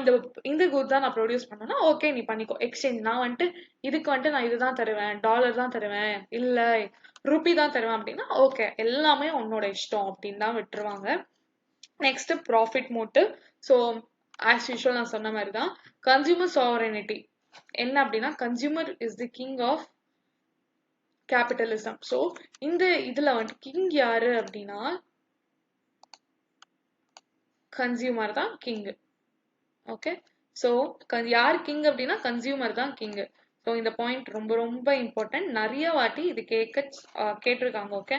இந்த குட் தான் நான் ப்ரொடியூஸ் பண்ணேன்னா ஓகே நீ பண்ணிக்கோ. எக்ஸ்சேஞ்ச், நான் வந்துட்டு இதுக்கு வந்துட்டு நான் இதுதான் தருவேன், டாலர் தான் தருவேன், இல்ல ரூபி தான் தருவேன் அப்படின்னா ஓகே எல்லாமே உன்னோட இஷ்டம் அப்படின்னு தான் விட்டுருவாங்க. Next profit motive. So as usual நான் சொன்ன மாதிரி தான் கன்சியூமர் சாவரனிட்டி என்ன அப்படின்னா consumer is the king of capitalism. So இந்த இதுல வந்துட்டு கிங் யாரு அப்படின்னா கன்சியூமர் தான் கிங். ஓகே, ஸோ யார் கிங் அப்படின்னா கன்சியூமர் தான் கிங். ஸோ இந்த பாயிண்ட் ரொம்ப ரொம்ப இம்பார்ட்டன்ட், நிறைய வாட்டி இது கேட்டிருக்காங்க. ஓகே,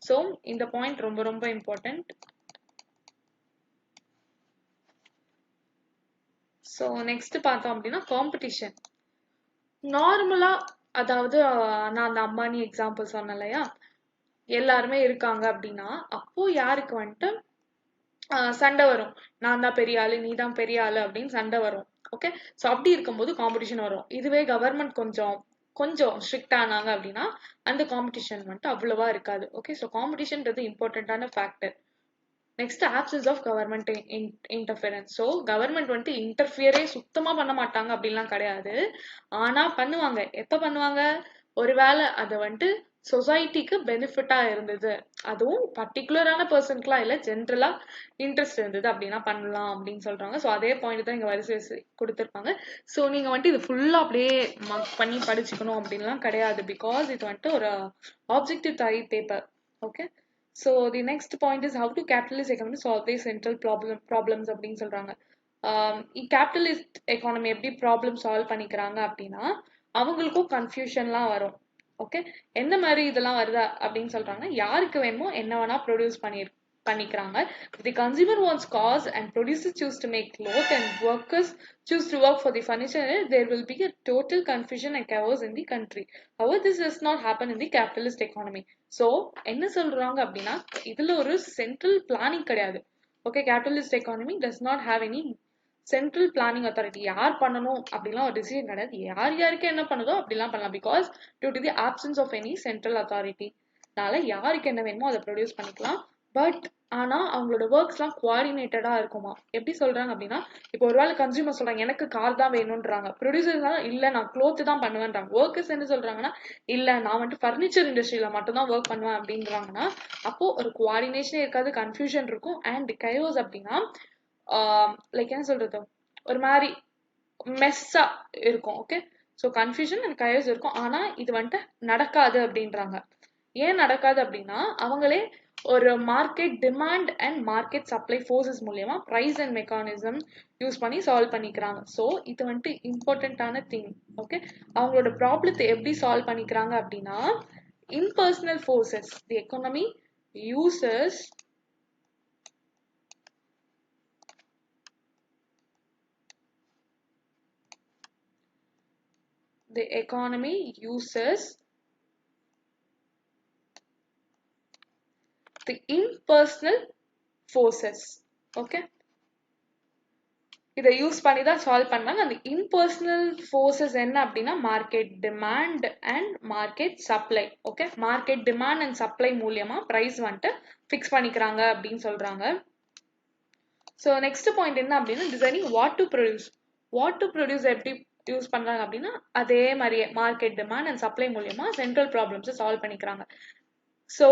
ஸோ இந்த பாயிண்ட் ரொம்ப ரொம்ப இம்பார்ட்டன்ட். ஸோ நெக்ஸ்ட் பார்த்தோம் அப்படின்னா காம்படிஷன். நார்மலா அதாவது நான் அந்த அம்பானி எக்ஸாம்பிள் சொன்னேன் இல்லையா, எல்லாருமே இருக்காங்க அப்படின்னா அப்போ யாருக்கு வந்துட்டு சண்டை வரும். நான் தான் பெரிய ஆளு, நீ தான் பெரிய ஆளு அப்படின்னு சண்டை வரும். ஓகே, ஸோ அப்படி இருக்கும்போது காம்படிஷன் வரும். இதுவே கவர்மெண்ட் கொஞ்சம் கொஞ்சம் ஸ்ட்ரிக்ட் ஆனாங்க அப்படின்னா அந்த காம்படிஷன் வந்துட்டு அவ்வளவா இருக்காது. ஓகே, ஸோ காம்படிஷன்ன்றது இம்பார்ட்டன்டான factor. Next absence of government interference. So government வந்துட்டு இன்டர்ஃபியரே சுத்தமா பண்ண மாட்டாங்க அப்படின்லாம் கிடையாது. ஆனா பண்ணுவாங்க. எப்ப பண்ணுவாங்க? ஒருவேளை அதை வந்துட்டு சொசைட்டிக்கு பெனிஃபிட்டா இருந்தது, அதுவும் பர்டிகுலரான பர்சனுக்குலாம் இல்லை, ஜென்ரலா இன்ட்ரெஸ்ட் இருந்தது அப்படின்னா பண்ணலாம் அப்படின்னு சொல்றாங்க. ஸோ அதே பாயிண்ட் தான் இங்க வரிசை கொடுத்துருப்பாங்க. ஸோ நீங்க வந்துட்டு இது ஃபுல்லா அப்படியே மார்க் பண்ணி படிச்சுக்கணும் அப்படின்லாம் கிடையாது. பிகாஸ் இது வந்துட்டு ஒரு objective type paper. Okay, so the next point is how to capitalist economy solve the central problems அப்படின்னு சொல்றாங்க. கேபிட்டலிஸ்ட் எக்கானமி எப்படி ப்ராப்ளம் சால்வ் பண்ணிக்கிறாங்க அப்படின்னா அவங்களுக்கும் கன்ஃபியூஷன்லாம் வரும். ஓகே, எந்த மாதிரி இதெல்லாம் வருதா அப்படின்னு சொல்றாங்க. யாருக்கு வேணுமோ என்ன வேணா ப்ரொடியூஸ் பண்ணிக்கிறாங்க. The consumer wants cars and producers choose to make clothes and workers choose to work for the furniture. There will be a total confusion and chaos in the country. However, this does not happen in the capitalist economy. So என்ன சொல்றாங்க அப்படின்னா இதுல ஒரு central planning கிடையாது. Okay, capitalist economy does not have any central planning authority. யார் பண்ணணும் அப்படிலாம் ஒரு டிசிஷன் கிடையாது. யார் யாருக்கு என்ன பண்ணுதோ அப்படிலாம் பண்ணலாம். Because due to the absence of any central அத்தாரிட்டினால யாருக்கு என்ன வேணுமோ அதை ப்ரொடியூஸ் பண்ணிக்கலாம். பட் ஆனா அவங்களோட ஒர்க்ஸ்லாம் கோஆர்டினேட்டடா இருக்குமா. எப்படி சொல்றாங்க அப்படின்னா இப்போ ஒருவேளை கன்சியூமர் சொல்றாங்க எனக்கு கார் தான் வேணும்ன்றாங்க, ப்ரொடியூசர்ஸ் இல்ல நான் க்ளோத் தான் பண்ணுவேன்றாங்க. ஒர்க்கர்ஸ் என்ன சொல்றாங்கன்னா இல்ல நான் வந்துட்டு ஃபர்னிச்சர் இண்டஸ்ட்ரியில மட்டும் தான் ஒர்க் பண்ணுவேன் அப்படின்றாங்கன்னா அப்போ ஒரு கோஆர்டினேஷனே இருக்காது, கன்ஃபியூஷன் இருக்கும். அண்ட் கயோஸ் அப்படின்னா லைக் என்ன சொல்றது, ஒரு மாதிரி மெஸ்ஸா இருக்கும். Okay, so confusion and chaos இருக்கும். ஆனா இது வந்துட்டு நடக்காது அப்படின்றாங்க. ஏன் நடக்காது அப்படின்னா அவங்களே ஒரு market demand and market supply forces மூலியமா ப்ரைஸ் அண்ட் மெக்கானிசம் யூஸ் பண்ணி சால்வ் பண்ணிக்கிறாங்க. ஸோ இது வந்துட்டு இம்பார்ட்டன்டான திங். ஓகே, அவங்களோட ப்ராப்ளத்தை எப்படி சால்வ் பண்ணிக்கிறாங்க அப்படின்னா impersonal forces the economy uses the economy uses the impersonal forces. Okay, இதை யூஸ் பண்ணி தான் சால்வ் பண்ணாங்க. அந்த இம்பர்சனல் ஃபோர்ஸஸ் என்ன அப்படின்னா market demand and market supply. Okay, market demand and supply மூலியமா ப்ரைஸ் வந்துட்டு ஃபிக்ஸ் பண்ணிக்கிறாங்க அப்படின்னு சொல்றாங்க. ஸோ நெக்ஸ்ட் பாயிண்ட் என்ன அப்படின்னா designing what to produce. What to produce எப்படி யூஸ் பண்றாங்க அப்படின்னா அதே மாதிரியே மார்க்கெட் டிமாண்ட் அண்ட் சப்ளை மூலியமா சென்ட்ரல் ப்ராப்ளம்ஸை சால்வ் பண்ணிக்கிறாங்க. ஸோ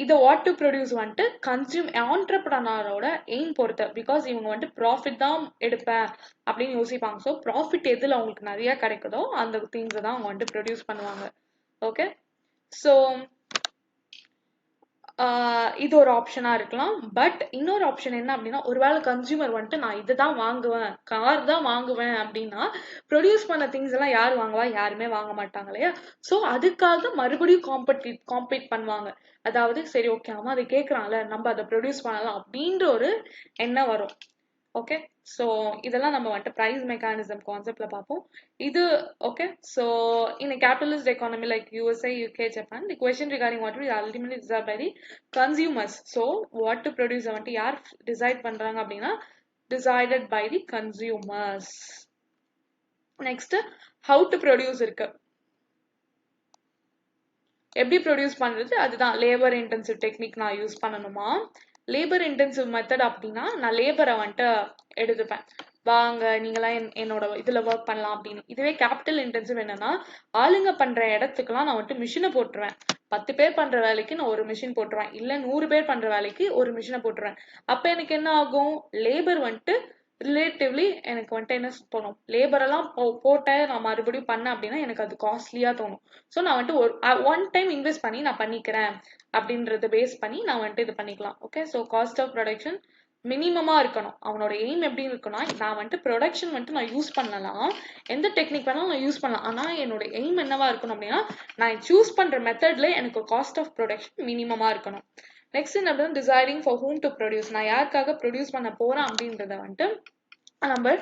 இதை வாட் டு ப்ரொடியூஸ் வந்துட்டு ஆண்டர்பிரனரோட எய்ம் பொறுத்த. பிகாஸ் இவங்க வந்துட்டு ப்ராஃபிட் தான் எடுப்பேன் அப்படின்னு யோசிப்பாங்க. ஸோ ப்ராஃபிட் எதில் அவங்களுக்கு நிறைய கிடைக்குதோ அந்த திங்ஸை தான் அவங்க வந்துட்டு ப்ரொடியூஸ் பண்ணுவாங்க. ஓகே, ஸோ இது ஒரு ஆப்ஷனா இருக்கலாம். பட் இன்னொரு ஆப்ஷன் என்ன அப்படின்னா ஒருவேளை கன்சியூமர் வந்துட்டு நான் இதுதான் வாங்குவேன், கார் தான் வாங்குவேன் அப்படின்னா ப்ரொடியூஸ் பண்ண திங்ஸ் எல்லாம் யார் வாங்குவா? யாருமே வாங்க மாட்டாங்க இல்லையா. ஸோ அதுக்காக மறுபடியும் காம்பீட் பண்ணுவாங்க. அதாவது சரி ஓகே அவன் அதை கேட்கறான்ல நம்ம அதை ப்ரொடியூஸ் பண்ணலாம் அப்படின்ற ஒரு எண்ணம் வரும். ஓகே, ஸோ இதெல்லாம் நம்ம வந்துட்டு ப்ரைஸ் மெக்கானிசம் கான்செப்ட்ல பார்ப்போம். இது okay. So in a capitalist economy like USA, UK, Japan, the question regarding what will ultimately decided by the consumers. So what to produce வந்துட்டு யார் டிசைட் பண்றாங்க அப்படின்னா decided by the consumers. Next how to produce இருக்கு. எப்படி produce பண்றது, அதுதான் labour intensive technique நான் use பண்ணணுமா. லேபர் இன்டென்சிவ் மெத்தட் அப்படின்னா நான் லேபரை வந்துட்டு எடுத்துப்பேன், வாங்க நீங்களாம் என்னோட இதுல ஒர்க் பண்ணலாம் அப்படின்னு. இதுவே கேபிட்டல் இன்டென்சிவ் என்னன்னா ஆளுங்க பண்ற இடத்துக்குலாம் நான் வந்துட்டு மிஷினை போட்டுருவேன். 10 பேர் பண்ற வேலைக்கு நான் ஒரு மிஷின் போட்டுருவேன், இல்ல 100 பேர் பண்ற வேலைக்கு ஒரு மிஷினை போட்டுருவேன். அப்ப எனக்கு என்ன ஆகும், லேபர் வந்துட்டு ரிலேட்டிவ்லி எனக்கு வந்துட்டு என்ன தோணும், லேபர் எல்லாம் போட்ட நான் மறுபடியும் பண்ணேன் அப்படின்னா எனக்கு அது காஸ்ட்லியா தோணும். ஸோ நான் வந்துட்டு ஒரு ஒன் டைம் இன்வெஸ்ட் பண்ணி நான் பண்ணிக்கிறேன் அப்படின்றத பேஸ் பண்ணி நான் வந்துட்டு இது பண்ணிக்கலாம். Okay, so cost of production மினிமமா இருக்கணும். அவனோட எய்ம் எப்படி இருக்குன்னா நான் வந்துட்டு ப்ரொடக்ஷன் வந்துட்டு நான் யூஸ் பண்ணலாம், எந்த டெக்னிக் வேணாலும் நான் யூஸ் பண்ணலாம். ஆனா என்னோட எய்ம் என்னவா இருக்கணும் அப்படின்னா நான் சூஸ் பண்ற மெத்தட்ல எனக்கு காஸ்ட் ஆஃப் ப்ரொடக்ஷன் மினிமமா இருக்கணும். நெக்ஸ்ட் என்ன அப்படின்னா deciding for whom to produce. நான் யாருக்காக ப்ரொடியூஸ் பண்ண போறேன் அப்படின்றத வந்துட்டு நம்ம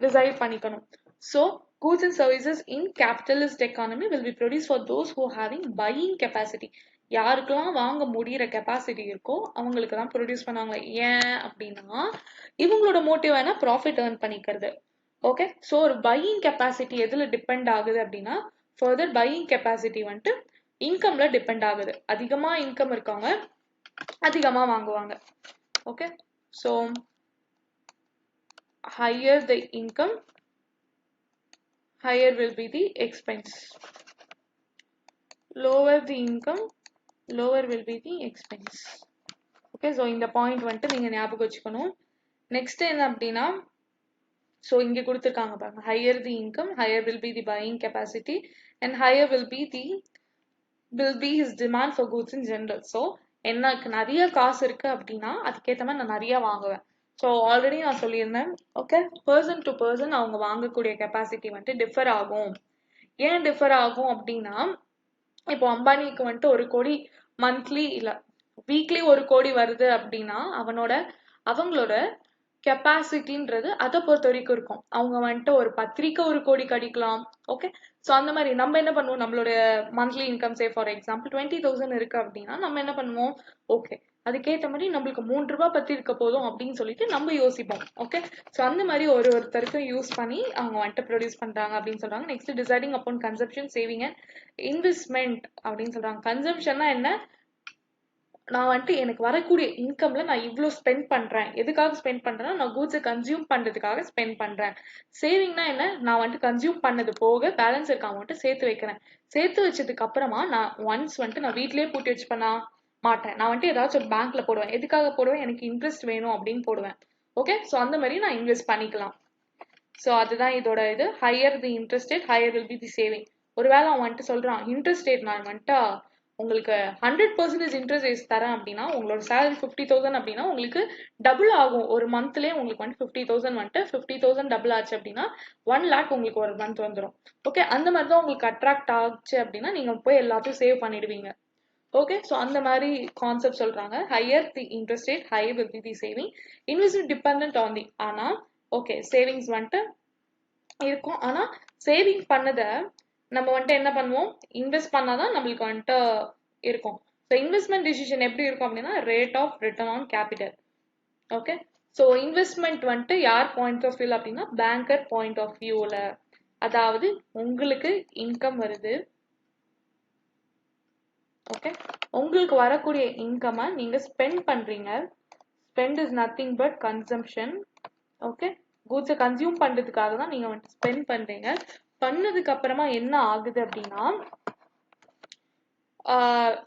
decide பண்ணிக்கணும். So goods and services in capitalist economy will be produced for those who having buying capacity. யாருக்கெல்லாம் வாங்க முடியற கெப்பாசிட்டி இருக்கோ அவங்களுக்கு தான் ப்ரொடியூஸ் பண்ணாங்க. ஏன் அப்படின்னா இவங்களோட மோட்டிவ் என்ன, ப்ராஃபிட் ஏர்ன் பண்ணிக்கிறது. ஓகே, ஸோ ஒரு பையிங் கெப்பாசிட்டி எதுல டிபெண்ட் ஆகுது அப்படின்னா ஃபர்தர் பையிங் கெப்பாசிட்டி வந்துட்டு இன்கம்ல டிபெண்ட் ஆகுது. அதிகமா இன்கம் இருக்காங்க அதிகமா வாங்குவாங்க. Okay, so higher the income, higher will be the expense. Lower the income, lower will be the expense. Okay, so இந்த பாயிண்ட் வந்துட்டு நீங்க ஞாபகம் வச்சுக்கணும். நெக்ஸ்ட் என்ன அப்படின்னா, ஸோ இங்க கொடுத்துருக்காங்க பாருங்க, higher the income, higher will be the buying capacity and higher will be his demand for goods in general. So எனக்கு நிறைய காசு இருக்கு அப்படின்னா அதுக்கேற்ற மாதிரி நான் நிறைய வாங்குவேன். ஸோ ஆல்ரெடி நான் சொல்லியிருந்தேன். ஓகே, பர்சன் டு பர்சன் அவங்க வாங்கக்கூடிய கெப்பாசிட்டி வந்துட்டு டிஃபர் ஆகும். ஏன் டிஃபர் ஆகும் அப்படின்னா இப்போ அம்பானிக்கு வந்துட்டு 1 கோடி மந்த்லி இல்ல வீக்லி 1 கோடி வருது அப்படின்னா அவங்களோட கெப்பாசிட்டின்றது அதை பொறுத்த வரைக்கும் இருக்கும். அவங்க வந்துட்டு ஒரு பத்திரிக்கை 1 கோடி கடிக்கலாம். ஓகே, ஸோ அந்த மாதிரி நம்ம என்ன பண்ணுவோம், நம்மளோட monthly income say for example 20,000 இருக்கு அப்படின்னா நம்ம என்ன பண்ணுவோம், ஓகே அதுக்கேற்ற மாதிரி நம்மளுக்கு 3 ரூபாய் பத்திரிக்க போதும் அப்படின்னு சொல்லிட்டு நம்ம யோசிப்போம். ஓகே, ஸோ அந்த மாதிரி ஒருத்தருக்கும் யூஸ் பண்ணி அவங்க வந்துட்டு ப்ரொடியூஸ் பண்றாங்க அப்படின்னு சொல்றாங்க. Next deciding upon consumption, saving and investment அப்படின்னு சொல்றாங்க. கன்சம்ஷன்னா என்ன, நான் வந்துட்டு எனக்கு வரக்கூடிய இன்கம்ல நான் இவ்வளோ ஸ்பெண்ட் பண்றேன். எதுக்காக ஸ்பெண்ட் பண்றேன்னா நான் கூட்ஸை கன்சியூம் பண்றதுக்காக ஸ்பெண்ட் பண்றேன். சேவிங்னா என்ன, நான் வந்துட்டு கன்சியூம் பண்ணது போக பேலன்ஸ் இருக்க அமௌண்ட்டை சேர்த்து வைக்கிறேன். சேர்த்து வச்சதுக்கு அப்புறமா நான் ஒன்ஸ் வந்துட்டு நான் வீட்லயே பூட்டி வச்சு பண்ண மாட்டேன். நான் வந்துட்டு ஏதாச்சும் ஒரு பேங்க்ல போடுவேன். எதுக்காக போடுவேன், எனக்கு இன்ட்ரெஸ்ட் வேணும் அப்படின்னு போடுவேன். ஓகே, ஸோ அந்த மாதிரி நான் இன்வெஸ்ட் பண்ணிக்கலாம். ஸோ அதுதான் இதோட இது. Higher the interest rate, higher will be the saving. ஒருவேளை அவன் வந்துட்டு சொல்றான் இன்ட்ரெஸ்ட் ரேட் நான் வந்துட்டு உங்களுக்கு 100% இன்ட்ரெஸ்ட் ரேட் தரேன் அப்படின்னா உங்களோட சேலரி 50,000 அப்படின்னா உங்களுக்கு டபுள் ஆகும். ஒரு மந்த்லேயே உங்களுக்கு வந்துட்டு 50,000 வந்துட்டு 50,000 டபுள் ஆச்சு அப்படின்னா 1 lakh உங்களுக்கு ஒரு மந்த் வந்துடும். ஓகே, அந்த மாதிரி தான் உங்களுக்கு அட்ராக்ட் ஆச்சு அப்படின்னா நீங்க போய் எல்லாத்தையும் சேவ் பண்ணிடுவீங்க. ஓகே, ஸோ அந்த மாதிரி கான்செப்ட் சொல்றாங்க. Higher the interest rate, higher will be the saving. Investment depend on the, ஆனா ஓகே சேவிங்ஸ் வந்துட்டு இருக்கும். ஆனா சேவிங் பண்ணதை நம்ம வந்துட்டு என்ன பண்ணுவோம், இன்வெஸ்ட் பண்ணாதான் நம்மளுக்கு வந்துட்டு இருக்கும். ஸோ இன்வெஸ்ட்மெண்ட் டிசிஷன் எப்படி இருக்கும் அப்படின்னா rate of return on capital. Okay, so investment வந்துட்டு யார் பாயிண்ட் ஆஃப் வியூல அப்படின்னா பேங்கர் பாயிண்ட் ஆஃப் வியூல. அதாவது உங்களுக்கு இன்கம் வருது, ஓகே உங்களுக்கு வரக்கூடிய இன்கமை நீங்க ஸ்பெண்ட் பண்றீங்க. Spend is nothing but consumption. Okay, கூட்ஸை கன்சியூம் பண்றதுக்காக தான் நீங்க வந்துட்டு ஸ்பெண்ட் பண்றீங்க. பண்ணதுக்கு அப்புறமா என்ன ஆகுது அப்படின்னா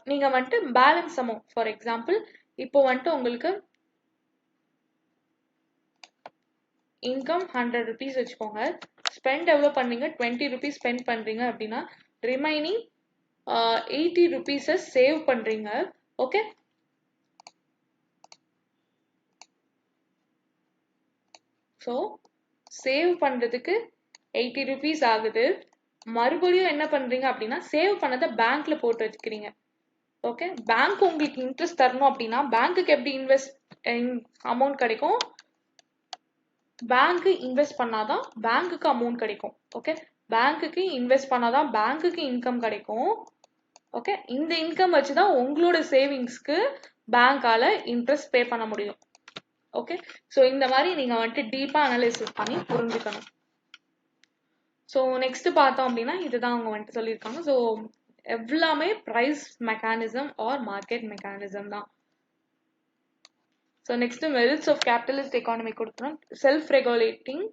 நீங்க வந்துட்டு பேலன்ஸ் அமௌண்ட், ஃபார் எக்ஸாம்பிள் இப்போ வந்துட்டு உங்களுக்கு இன்கம் 100 rupees வச்சுக்கோங்க, ஸ்பெண்ட் எவ்வளோ பண்ணீங்க 20 rupees ஸ்பெண்ட் பண்றீங்க அப்படின்னா ரிமைனிங் 80 rupees சேவ் பண்றீங்க. ஓகே, ஸோ சேவ் பண்றதுக்கு 80 rupees ஆகுது. மறுபடியும் என்ன பண்றீங்க அப்படின்னா சேவ் பண்ணதை பேங்க்ல போட்டு வச்சுக்கிறீங்க. ஓகே, பேங்க் உங்களுக்கு இன்ட்ரெஸ்ட் தரணும் அப்படின்னா பேங்க்குக்கு எப்படி இன்வெஸ்ட் அமௌண்ட் கிடைக்கும், பேங்க் இன்வெஸ்ட் பண்ணாதான் பேங்க்குக்கு அமௌண்ட் கிடைக்கும். ஓகே, பேங்க்குக்கு இன்வெஸ்ட் பண்ணாதான் பேங்க்குக்கு இன்கம் கிடைக்கும். ஓகே, இந்த இன்கம் வச்சுதான் உங்களோட சேவிங்ஸ்க்கு பேங்கால இன்ட்ரெஸ்ட் பே பண்ண முடியும். ஓகே, ஸோ இந்த மாதிரி நீங்க வந்துட்டு டீப்பா அனலைசிஸ் பண்ணி புரிஞ்சுக்கணும். ஸோ நெக்ஸ்ட் பார்த்தோம் அப்படின்னா இதுதான் அவங்க வந்துட்டு சொல்லியிருக்காங்க. ஸோ எல்லாமே price mechanism or market mechanism தான். So next merits of capitalist economy கொடுக்குறோம். Self regulating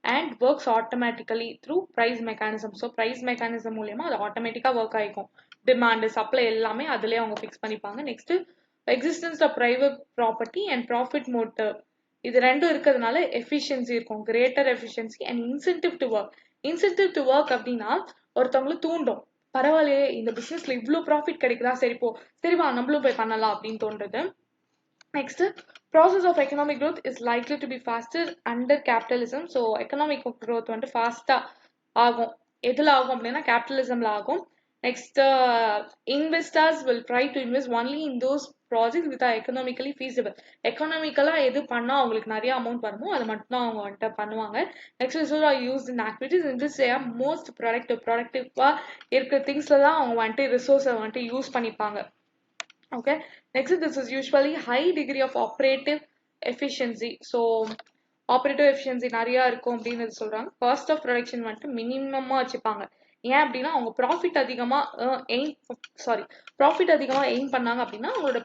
and works automatically through price mechanism. So price mechanism மூலியமா அது ஆட்டோமேட்டிக்காக ஒர்க் ஆகிக்கும். டிமாண்டு சப்ளை எல்லாமே அதுலேயே அவங்க ஃபிக்ஸ் பண்ணிப்பாங்க. Next existence of private property and profit motive, இது ரெண்டும் இருக்கிறதுனால எஃபிஷியன்சி இருக்கும், greater efficiency and incentive to work. Incentive to work அப்படின்னா ஒருத்தவங்களை தூண்டும், பரவாயில்லையே இந்த பிசினஸ்ல இவ்வளோ ப்ராஃபிட் கிடைக்குதா, சரிவா நம்மளும் போய் பண்ணலாம் அப்படின்னு தோன்றது. Next process of economic growth is likely to be faster under capitalism. So economic growth வந்துட்டு ஃபாஸ்டா ஆகும். எதுல ஆகும் அப்படின்னா கேபிட்டலிசம்ல ஆகும். Next investors will try to invest only in those projects which are economically feasible. எக்கனாமிக்கலா எது பண்ணா அவங்களுக்கு நிறைய அமௌண்ட் வருமோ அதை மட்டும் தான் அவங்க வந்துட்டு பண்ணுவாங்க. Next resource are used in activities in this most ப்ரொடக்டிவா இருக்கிற திங்ஸ்ல தான் அவங்க வந்துட்டு ரிசோர்ஸை வந்துட்டு யூஸ் பண்ணிப்பாங்க. Okay, next this is usually high degree of operative efficiency. So operative efficiency நிறைய இருக்கும் அப்படின்னு சொல்றாங்க. காஸ்ட் ஆஃப் ப்ரொடக்ஷன் வந்துட்டு மினிமமா வச்சுப்பாங்க. ஏன் அப்படின்னா அவங்க ப்ராஃபிட் அதிகமா எய்ம் பண்ணாங்க அப்படின்னா அவங்களோட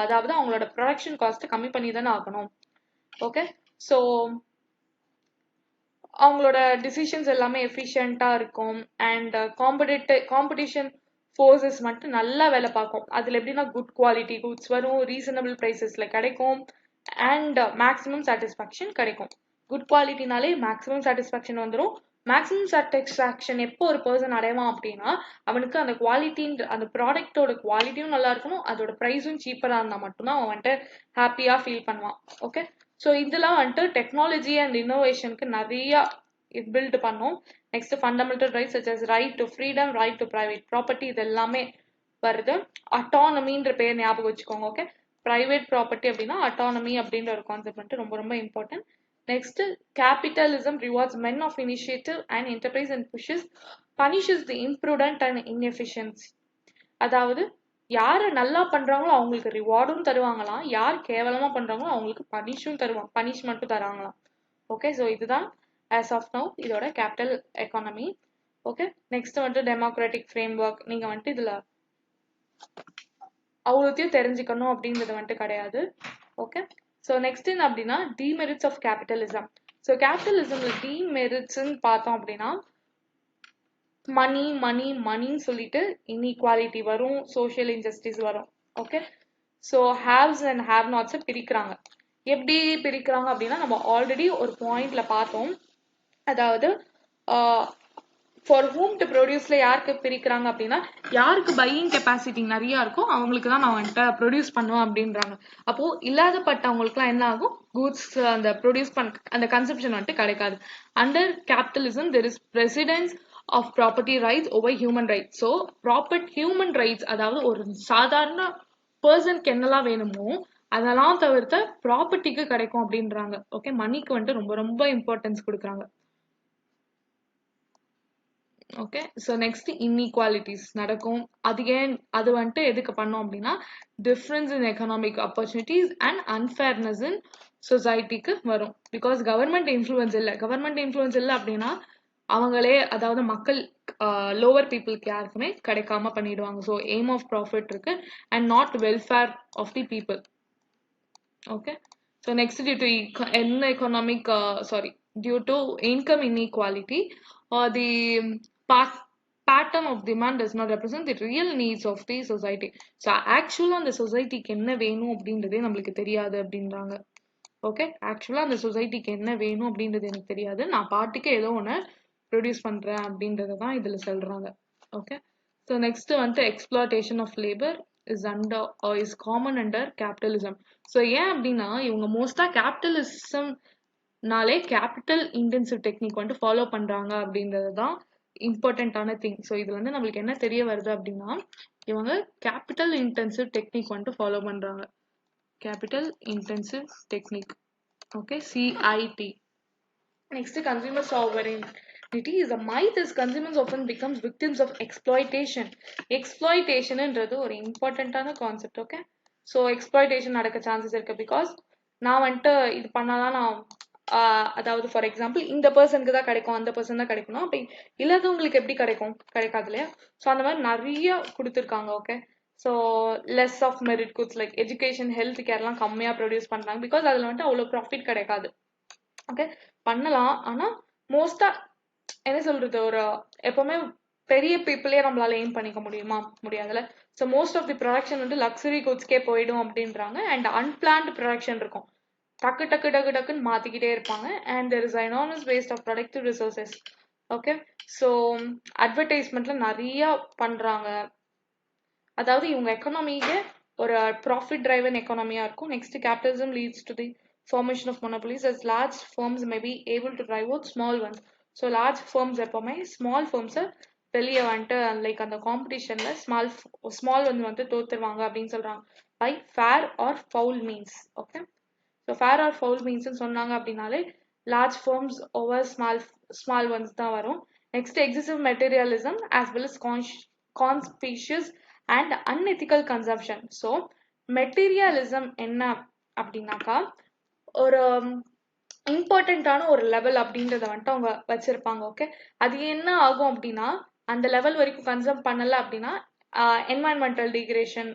அதாவது அவங்களோட ப்ரொடக்ஷன் காஸ்ட் கம்மி பண்ணி தானே ஆகணும். ஓகே, ஸோ அவங்களோட டிசிஷன்ஸ் எல்லாமே எஃபிஷியண்டா இருக்கும். அண்ட் காம்படிஷன் ஃபோர்ஸஸ் மட்டும் நல்லா வேலை பார்க்கும். அதில் எப்படின்னா குட் குவாலிட்டி குட்ஸ் வரும், ரீசனபிள் ப்ரைஸஸ்ல கிடைக்கும், அண்ட் மேக்ஸிமம் சாட்டிஸ்ஃபேக்ஷன் கிடைக்கும். குட் குவாலிட்டினாலே மேக்ஸிமம் சாட்டிஸ்ஃபேக்ஷன் வந்துடும். மேக்ஸிமம் சாட்டிஸ்ஃபேக்ஷன் எப்போ ஒரு பர்சன் அடைவான் அப்படின்னா அவனுக்கு அந்த குவாலிட்டின்ற அந்த ப்ராடக்டோட குவாலிட்டியும் நல்லா இருக்கணும், அதோட ப்ரைஸும் சீப்பராக இருந்தால் மட்டும்தான் அவன் வந்துட்டு ஹாப்பியாக ஃபீல் பண்ணுவான். ஓகே, ஸோ இதெல்லாம் வந்துட்டு டெக்னாலஜி அண்ட் இன்னோவேஷனுக்கு நிறைய பில்ட் பண்ணோம். Next fundamental rights such as right to freedom, right to private property, இது எல்லாமே வருது. அட்டானமின்ற பேர் ஞாபகம் வச்சுக்கோங்க. ஓகே, பிரைவேட் ப்ராப்பர்ட்டி அப்படின்னா அட்டானமி அப்படின்ற ஒரு கான்செப்ட் வந்துட்டு ரொம்ப ரொம்ப important. Next capitalism rewards men of initiative and enterprise and punishes the imprudent and inefficient. அதாவது யாரு நல்லா பண்றாங்களோ அவங்களுக்கு ரிவார்டும் தருவாங்களாம், யார் கேவலமா பண்றாங்களோ அவங்களுக்கு பனிஷ்மெண்ட்டும் தராங்களாம். ஓகே, ஸோ இதுதான் as of now இதோட கேபிட்டல் எக்கானமி. ஓகே, நெக்ஸ்ட் வந்துட்டு டெமோக்ராட்டிக் ஃப்ரேம் ஒர்க். நீங்க வந்துட்டு இதுல அவ்வளோத்தையும் தெரிஞ்சுக்கணும் அப்படின்றது வந்துட்டு கிடையாது. ஓகே, ஸோ நெக்ஸ்ட் என்ன அப்படின்னா டிமெரிட்ஸ் ஆஃப் கேபிட்டலிசம். ஸோ கேபிட்டலிசம்ல டிமெரிட்ஸ்ன்னு பார்த்தோம் அப்படின்னா மணின்னு சொல்லிட்டு இன்இக்வாலிட்டி வரும், சோஷியல் இன்ஜஸ்டிஸ் வரும். Okay, so haves and have நாட்ஸை பிரிக்கிறாங்க. எப்படி பிரிக்கிறாங்க அப்படின்னா நம்ம ஆல்ரெடி ஒரு பாயிண்ட்ல பார்த்தோம். அதாவது ஃபார் ஹூம் டு ப்ரொடியூஸ்ல யாருக்கு பிரிக்கிறாங்க அப்படின்னா யாருக்கு பையிங் கெப்பாசிட்டி நிறைய இருக்கும் அவங்களுக்கு தான் நான் வந்துட்டு ப்ரொடியூஸ் பண்ணுவேன் அப்படின்றாங்க. அப்போ இல்லாதப்பட்டவங்களுக்குலாம் என்ன ஆகும், கூட்ஸ் அந்த ப்ரொடியூஸ் அந்த கன்செப்ஷன் வந்துட்டு கிடைக்காது. Under capitalism there is precedence of property rights over human rights. So human rights, அதாவது ஒரு சாதாரண பர்சனுக்கு என்னெல்லாம் வேணுமோ அதெல்லாம் தவிர்த்த ப்ராப்பர்ட்டிக்கு கிடைக்கும் அப்படின்றாங்க. ஓகே, மணிக்கு வந்துட்டு ரொம்ப ரொம்ப இம்பார்ட்டன்ஸ் கொடுக்குறாங்க. ஓகே, ஸோ நெக்ஸ்ட் இன்இக்வாலிட்டிஸ் நடக்கும். அது வந்துட்டு எதுக்கு பண்ணோம் அப்படின்னா difference in economic opportunities and unfairness in சொசைட்டிக்கு வரும். பிகாஸ் கவர்மெண்ட் இன்ஃப்ளூயன்ஸ் இல்லை அப்படின்னா அவங்களே, அதாவது மக்கள் லோவர் பீப்புளுக்கு யாருக்குமே கிடைக்காம பண்ணிடுவாங்க. ஸோ எய்ம் ஆஃப் ப்ராஃபிட் இருக்கு and not welfare of the people. Okay, so next due to income inequality or the pattern of demand does not represent the real needs of the society. So actually அந்த சொசைட்டிக்கு என்ன வேணும் அப்படின்றதே நம்மளுக்கு தெரியாது அப்படின்றாங்க. Okay, ஆக்சுவலா அந்த சொசைட்டிக்கு என்ன வேணும் அப்படின்றது எனக்கு தெரியாது, நான் பாட்டுக்கு ஏதோ ஒன்று ப்ரொடியூஸ் பண்றேன் அப்படின்றத தான் இதுல சொல்றாங்க. ஓகே, ஸோ நெக்ஸ்ட் வந்துட்டு exploitation of labour is common under capitalism. So ஏன் அப்படின்னா இவங்க மோஸ்டா கேபிட்டலிசம்னாலே கேபிட்டல் இன்டென்சிவ் டெக்னிக் வந்துட்டு ஃபாலோ பண்றாங்க அப்படின்றது தான் இம்பார்ட்டன்டான திங். ஸோ இதுல வந்து நம்மளுக்கு என்ன தெரிய வருது அப்படின்னா இவங்க கேபிட்டல் இன்டென்சிவ் டெக்னிக் வந்துட்டு ஃபாலோ பண்றாங்க. Capital intensive technique. Okay, CIT. Next consumer sovereignty is a myth as consumers often becomes victims of exploitation. எக்ஸ்ப்ளாய்டேஷன்ன்றது ஒரு இம்பார்ட்டன்டான கான்செப்ட். ஓகே, ஸோ எக்ஸ்ப்ளாய்டேஷன் நடக்க சான்சஸ் இருக்கு. பிகாஸ் நான் வந்துட்டு இது பண்ணாதான் நான் அதாவது ஃபார் எக்ஸாம்பிள் இந்த பர்சனுக்கு தான் கிடைக்கும், அந்த பர்சன் தான் கிடைக்கணும், அப்படி இல்லாதவங்களுக்கு எப்படி கிடைக்காது இல்லையா? ஸோ அந்த மாதிரி நிறைய கொடுத்துருக்காங்க. Okay, so less of merit goods like education, health கேர்லாம் கம்மியாக ப்ரொடியூஸ் பண்ணுறாங்க. பிகாஸ் அதில் வந்துட்டு அவ்வளோ ப்ராஃபிட் கிடைக்காது. ஓகே, பண்ணலாம், ஆனால் மோஸ்டா என்ன சொல்றது, ஒரு எப்பவுமே பெரிய பீப்புளே நம்மளால எய்ம் பண்ணிக்க முடியாதுல்ல. So most of the production வந்து லக்ஸரி குட்ஸ்க்கே போயிடும் அப்படின்றாங்க. அண்ட் அன்பிளான்ட் ப்ரொடக்ஷன் இருக்கும், டக்குன்னு மாத்திக்கிட்டே இருப்பாங்க. And there is enormous waste of productive resources. Okay, so அட்வர்டைஸ்மெண்ட்ல நிறைய பண்றாங்க. அதாவது இவங்க எக்கனாமியே ஒரு ப்ராஃபிட் டிரைவன் எக்கனாமியா இருக்கும். Next capitalism leads to the formation of monopolies as large firms may be able to drive out small ones. So large firms எப்பவுமே small firms வெளியே வந்துட்டு லைக் அந்த காம்படிஷன்ல ஸ்மால் வந்து தோத்துருவாங்க அப்படின்னு சொல்றாங்க. by fair or foul means. Okay, so fair or foul means சொன்னாங்க அப்படின்னாலே large firms over small ones தான் வரும். Next, excessive materialism as well as conspicuous and unethical consumption. So materialism என்ன அப்படின்னாக்கா ஒரு இம்பார்ட்டண்ட்டான ஒரு லெவல் அப்படின்றத வந்துட்டு அவங்க வச்சிருப்பாங்க. ஓகே, அது என்ன ஆகும் அப்படின்னா அந்த லெவல் வரைக்கும் கன்சர்ம் பண்ணல அப்படின்னா என்வாயன்மெண்டல் டிகிரேஷன்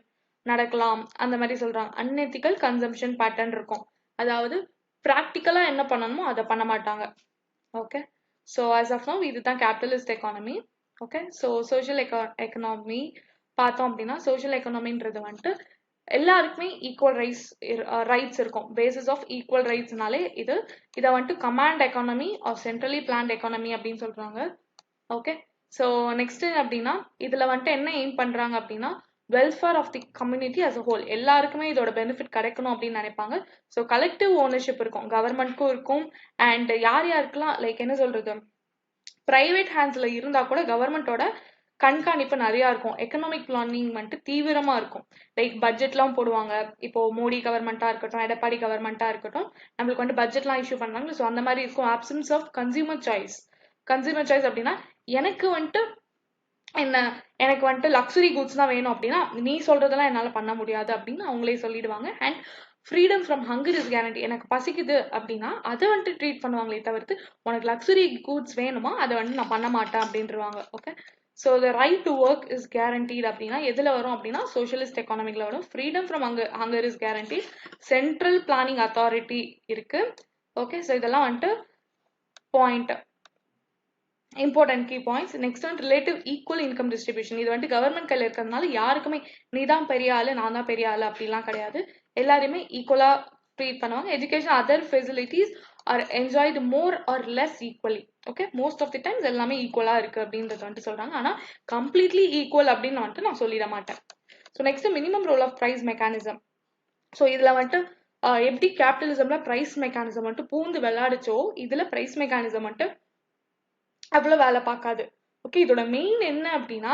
நடக்கலாம் அந்த மாதிரி சொல்றாங்க. அன்எத்திக்கல் கன்சம்ஷன் பேட்டர்ன் இருக்கும், அதாவது ப்ராக்டிக்கலா என்ன பண்ணணுமோ அதை பண்ண மாட்டாங்க. Okay, so as of now இதுதான் capitalist economy. Okay, so social economy பார்த்தோம் அப்படின்னா சோஷியல் எக்கனாமின்றது வந்துட்டு எல்லாருக்குமே ஈக்குவல் ரைட்ஸ் இருக்கும். பேசிஸ் ஆஃப் ஈக்குவல் ரைட்ஸ்னாலே இதை வந்துட்டு command economy or centrally planned economy அப்படின்னு சொல்றாங்க. ஓகே, ஸோ நெக்ஸ்ட் அப்படின்னா இதுல வந்துட்டு என்ன எய்ம் பண்றாங்க அப்படின்னா welfare of the community as a whole, எல்லாருக்குமே இதோட பெனிஃபிட் கிடைக்கணும் அப்படின்னு நினைப்பாங்க. ஸோ கலெக்டிவ் ஓனர்ஷிப் இருக்கும், கவர்மெண்ட்க்கும் இருக்கும். அண்ட் யார் யாருக்கெல்லாம் லைக் என்ன சொல்றது பிரைவேட் ஹேண்ட்ஸ்ல இருந்தா கூட கவர்மெண்டோட கண்காணிப்பு நிறைய இருக்கும். எக்கனாமிக் பிளானிங் வந்துட்டு தீவிரமா இருக்கும். லைக் பட்ஜெட்லாம் போடுவாங்க. இப்போ மோடி கவர்மெண்டா இருக்கட்டும், எடப்பாடி கவர்மெண்டா இருக்கட்டும், நம்மளுக்கு வந்துட்டு பட்ஜெட்லாம் இஷ்யூ பண்றாங்க. ஸோ அந்த மாதிரி இருக்கும். Absence of consumer choice. Consumer choice அப்படின்னா எனக்கு வந்துட்டு லக்ஸுரி குட்ஸ் தான் வேணும் அப்படின்னா நீ சொல்றதெல்லாம் என்னால பண்ண முடியாது அப்படின்னு அவங்களே சொல்லிடுவாங்க. And freedom from hunger is guarantee. எனக்கு பசிக்குது அப்படின்னா அதை வந்துட்டு ட்ரீட் பண்ணுவாங்களே தவிர்த்து உனக்கு லக்ஸுரி குட்ஸ் வேணுமா அதை வந்துட்டு நான் பண்ண மாட்டேன் அப்படின்ட்டுருவாங்க. Okay, so the right to work is guaranteed அப்படின்னா எதுல வரும் அப்படின்னா சோஷியலிஸ்ட் எக்கானமிக்ல வரும். Freedom from hunger is guaranteed, central planning authority இருக்கு. ஓகே, ஸோ இதெல்லாம் வந்துட்டு point important key points. Next வந்து ரிலேட்டிவ் ஈக்குவல் இன்கம் டிஸ்ட்ரிபியூஷன். இது வந்துட்டு கவர்மெண்ட் கையில் இருக்கிறதுனால யாருக்குமே நீ தான் பெரிய ஆளு நான் தான் பெரிய ஆளு அப்படிலாம் கிடையாது, எல்லாருமே ஈக்குவலா ட்ரீட் பண்ணுவாங்க. Education other facilities are enjoyed more or less equally. Okay, most of the times எல்லாமே ஈக்குவலா இருக்கு அப்படின்றது வந்துட்டு சொல்றாங்க. ஆனா கம்ப்ளீட்லி ஈக்குவல் அப்படின்னு வந்துட்டு நான் சொல்லிட மாட்டேன். So next minimum role of price mechanism. So இதுல வந்துட்டு எப்படி கேபிட்டலிசம்ல ப்ரைஸ் மெக்கானிசம் வந்துட்டு பூந்து விளையாடுச்சோ இதுல ப்ரைஸ் மெக்கானிசம் வந்துட்டு அவ்வளோ வேலை பார்க்காது. ஓகே, இதோட மெயின் என்ன அப்படின்னா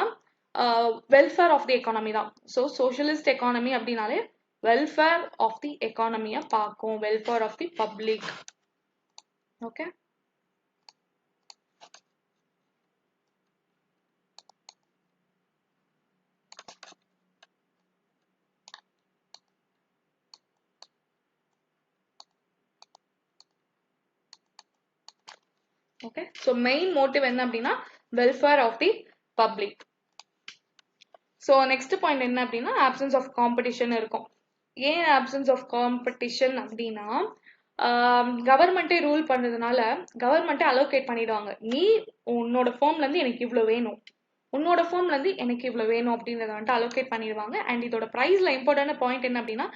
வெல்ஃபேர் ஆஃப் தி எக்கானமி தான். ஸோ சோஷியலிஸ்ட் எக்கானமி அப்படின்னாலே வெல்ஃபேர் ஆஃப் தி எக்கானமியை பார்க்கும், welfare of the public. Okay, okay, so main motive என்ன அப்படின்னா welfare of the public. So next point என்ன அப்படின்னா ஆப்சன்ஸ் ஆஃப் காம்படிஷன் இருக்கும். ஏன் ஆப்சன்ஸ் ஆஃப் காம்படிஷன் அப்படின்னா கவர்மெண்ட்டே ரூல் பண்ணுறதுனால கவர்மெண்ட்டே அலோகேட் பண்ணிடுவாங்க. நீ உன்னோட ஃபார்ம்ல இருந்து எனக்கு இவ்வளோ வேணும், உன்னோட ஃபார்ம்ல இருந்து எனக்கு இவ்வளோ வேணும் அப்படின்றத வந்துட்டு அலோகேட் பண்ணிடுவாங்க. அண்ட் இதோட ப்ரைஸ்ல இம்பார்ட்டன்ட் பாயிண்ட் என்ன அப்படின்னா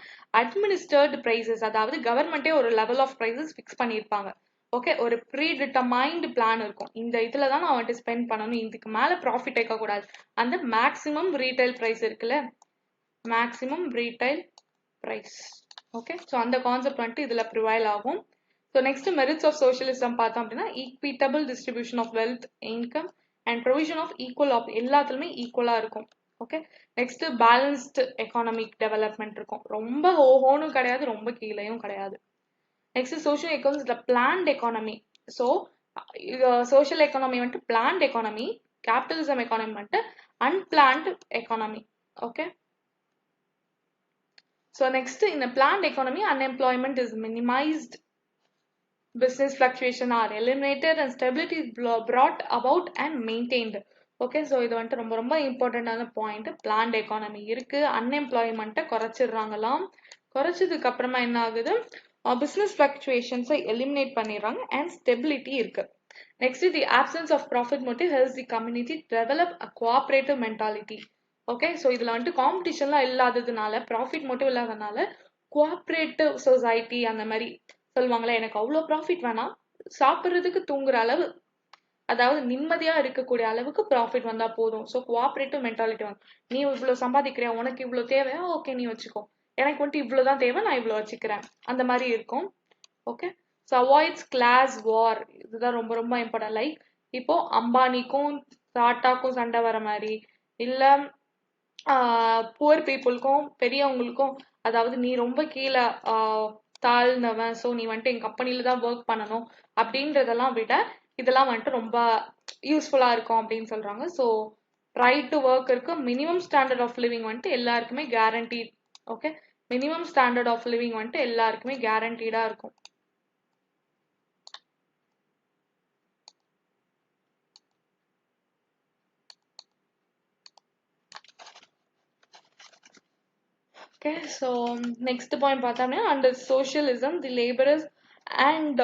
அட்மினிஸ்டர்டு ப்ரைசஸ், அதாவது கவர்மெண்ட்டே ஒரு லெவல் ஆஃப் ப்ரைசஸ் ஃபிக்ஸ் பண்ணியிருப்பாங்க. ஓகே, ஒரு ப்ரீ டிட்டர்மைன்டு பிளான் இருக்கும். இந்த இதில் தான் நான் வந்துட்டு ஸ்பெண்ட் பண்ணணும், இதுக்கு மேலே ப்ராஃபிட் வைக்கக்கூடாது. அந்த மேக்ஸிமம் ரீட்டைல் ப்ரைஸ் இருக்குல்ல, maximum retail price. Okay, so அந்த கான்செப்ட் வந்துட்டு இதில் ப்ரிவைல் ஆகும். So next merits of socialism பார்த்தோம் அப்படின்னா equitable distribution of wealth, income and provision of equal of எல்லாத்துலையுமே ஈக்குவலாக இருக்கும். Okay, next balanced economic development இருக்கும். ரொம்ப ஓஹோனும் கிடையாது, ரொம்ப கீழேயும் கிடையாது. Next social economy the planned economy. So social economy வந்துட்டு பிளான்ட் எக்கானமி, கேபிட்டலிசம் எக்கானமி வந்துட்டு unplanned economy. Okay, so next இந்த plant economy unemployment is minimised, business fluctuation are eliminated and stability is brought about and maintained. Okay, so இது வந்துட்டு ரொம்ப ரொம்ப இம்பார்ட்டண்டான point. Plant economy இருக்கு, அன்எம்ப்ளாய்மெண்ட்டை குறைச்சிடுறாங்களாம். குறைச்சதுக்கு அப்புறமா என்ன ஆகுது, பிஸ்னஸ் ஃப்ளக்சுவேஷன்ஸை எலிமினேட் பண்ணிடுறாங்க அண்ட் ஸ்டெபிலிட்டி இருக்கு. Next the absence of profit motive helps the community develop a cooperative mentality. Okay, so இதில் வந்துட்டு காம்படிஷன்லாம் இல்லாததுனால, ப்ராஃபிட் மோட்டிவ் இல்லாததுனால கோஆப்ரேட்டிவ் சொசைட்டி அந்த மாதிரி சொல்லுவாங்களே, எனக்கு அவ்வளோ ப்ராஃபிட் வேணாம், சாப்பிட்றதுக்கு தூங்குற அளவு, அதாவது நிம்மதியா இருக்கக்கூடிய அளவுக்கு ப்ராஃபிட் வந்தா போதும். ஸோ கோஆப்ரேட்டிவ் மென்டாலிட்டி வந்து நீ இவ்வளோ சம்பாதிக்கிறியா, உனக்கு இவ்வளோ தேவையா, ஓகே நீ வச்சுக்கோ, எனக்கு வந்துட்டு இவ்வளோதான் தேவை, நான் இவ்வளோ வச்சுக்கிறேன், அந்த மாதிரி இருக்கும். ஓகே, ஸோ அவாய்ட்ஸ் கிளாஸ் வார், இதுதான் ரொம்ப ரொம்ப இம்பார்ட்டன்ட். லைக் இப்போ அம்பானிக்கும் டாட்டாக்கும் சண்டை வர மாதிரி, இல்லை புவர் பீப்புளுக்கும் பெரியவங்களுக்கும், அதாவது நீ ரொம்ப கீழே தாழ்ந்தவன், ஸோ நீ வந்துட்டு என் கம்பெனில தான் ஒர்க் பண்ணணும் அப்படின்றதெல்லாம் விட இதெல்லாம் வந்துட்டு ரொம்ப யூஸ்ஃபுல்லா இருக்கும் அப்படின்னு சொல்றாங்க. ஸோ ரைட் டு ஒர்க் இருக்கு. மினிமம் ஸ்டாண்டர்ட் ஆஃப் லிவிங் வந்துட்டு எல்லாருக்குமே guarantee. Okay, minimum standard of living வந்துட்டு எல்லாருக்குமே கேரண்டீடா இருக்கும். Okay, so next point பார்த்தோம்னா under socialism the laborers and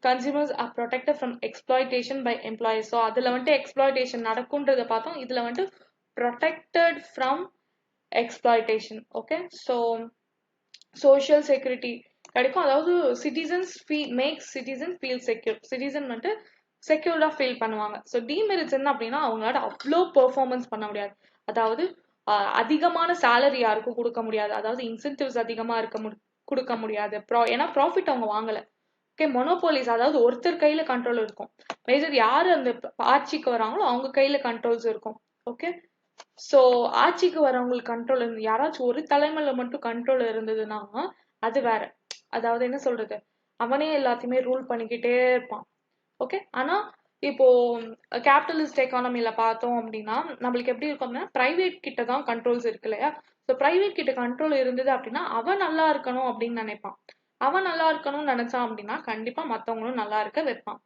consumers are protected from exploitation by employers. So அதுல வந்துட்டு exploitation நடக்கும்ன்றத பார்த்தோம். இதுல வந்துட்டு protected from exploitation. Okay, so social security கிடைக்கும். அதாவது citizens make citizens feel secure. citizen வந்துட்டு செக்யூர்டா feel பண்ணுவாங்க. ஸோ டிமெரிட்ஸ் என்ன அப்படின்னா அவங்களால அவ்வளோ பெர்ஃபார்மன்ஸ் பண்ண முடியாது. அதாவது அதிகமான சேலரி யாருக்கும் கொடுக்க முடியாது. அதாவது இன்சென்டிவ்ஸ் அதிகமா கொடுக்க முடியாது. ஏன்னா ப்ராஃபிட் அவங்க வாங்கல. ஓகே, மொனோபோலிஸ், அதாவது ஒருத்தர் கையில கண்ட்ரோல் இருக்கும். மேஜர் யாரு அந்த ஆட்சிக்கு வராங்களோ அவங்க கையில கண்ட்ரோல்ஸ் இருக்கும். ஓகே, ஸோ ஆட்சிக்கு வரவங்களுக்கு கண்ட்ரோல் இருந்து யாராச்சும் ஒரு தலைமையில மட்டும் கண்ட்ரோல் இருந்ததுன்னா அது வேற. அதாவது என்ன சொல்றது, அவனே எல்லாத்தையுமே ரூல் பண்ணிக்கிட்டே இருப்பான். ஓகே, ஆனா இப்போ கேபிட்டலிஸ்ட் எக்கானமில பார்த்தோம் அப்படின்னா நம்மளுக்கு எப்படி இருக்கும் அப்படின்னா பிரைவேட் கிட்ட தான் கண்ட்ரோல்ஸ் இருக்கு இல்லையா. ஸோ பிரைவேட் கிட்ட கண்ட்ரோல் இருந்தது அப்படின்னா அவன் நல்லா இருக்கணும் அப்படின்னு நினைப்பான். அவன் நல்லா இருக்கணும்னு நினைச்சான் அப்படின்னா கண்டிப்பா மத்தவங்களும் நல்லா இருக்க வைப்பான்.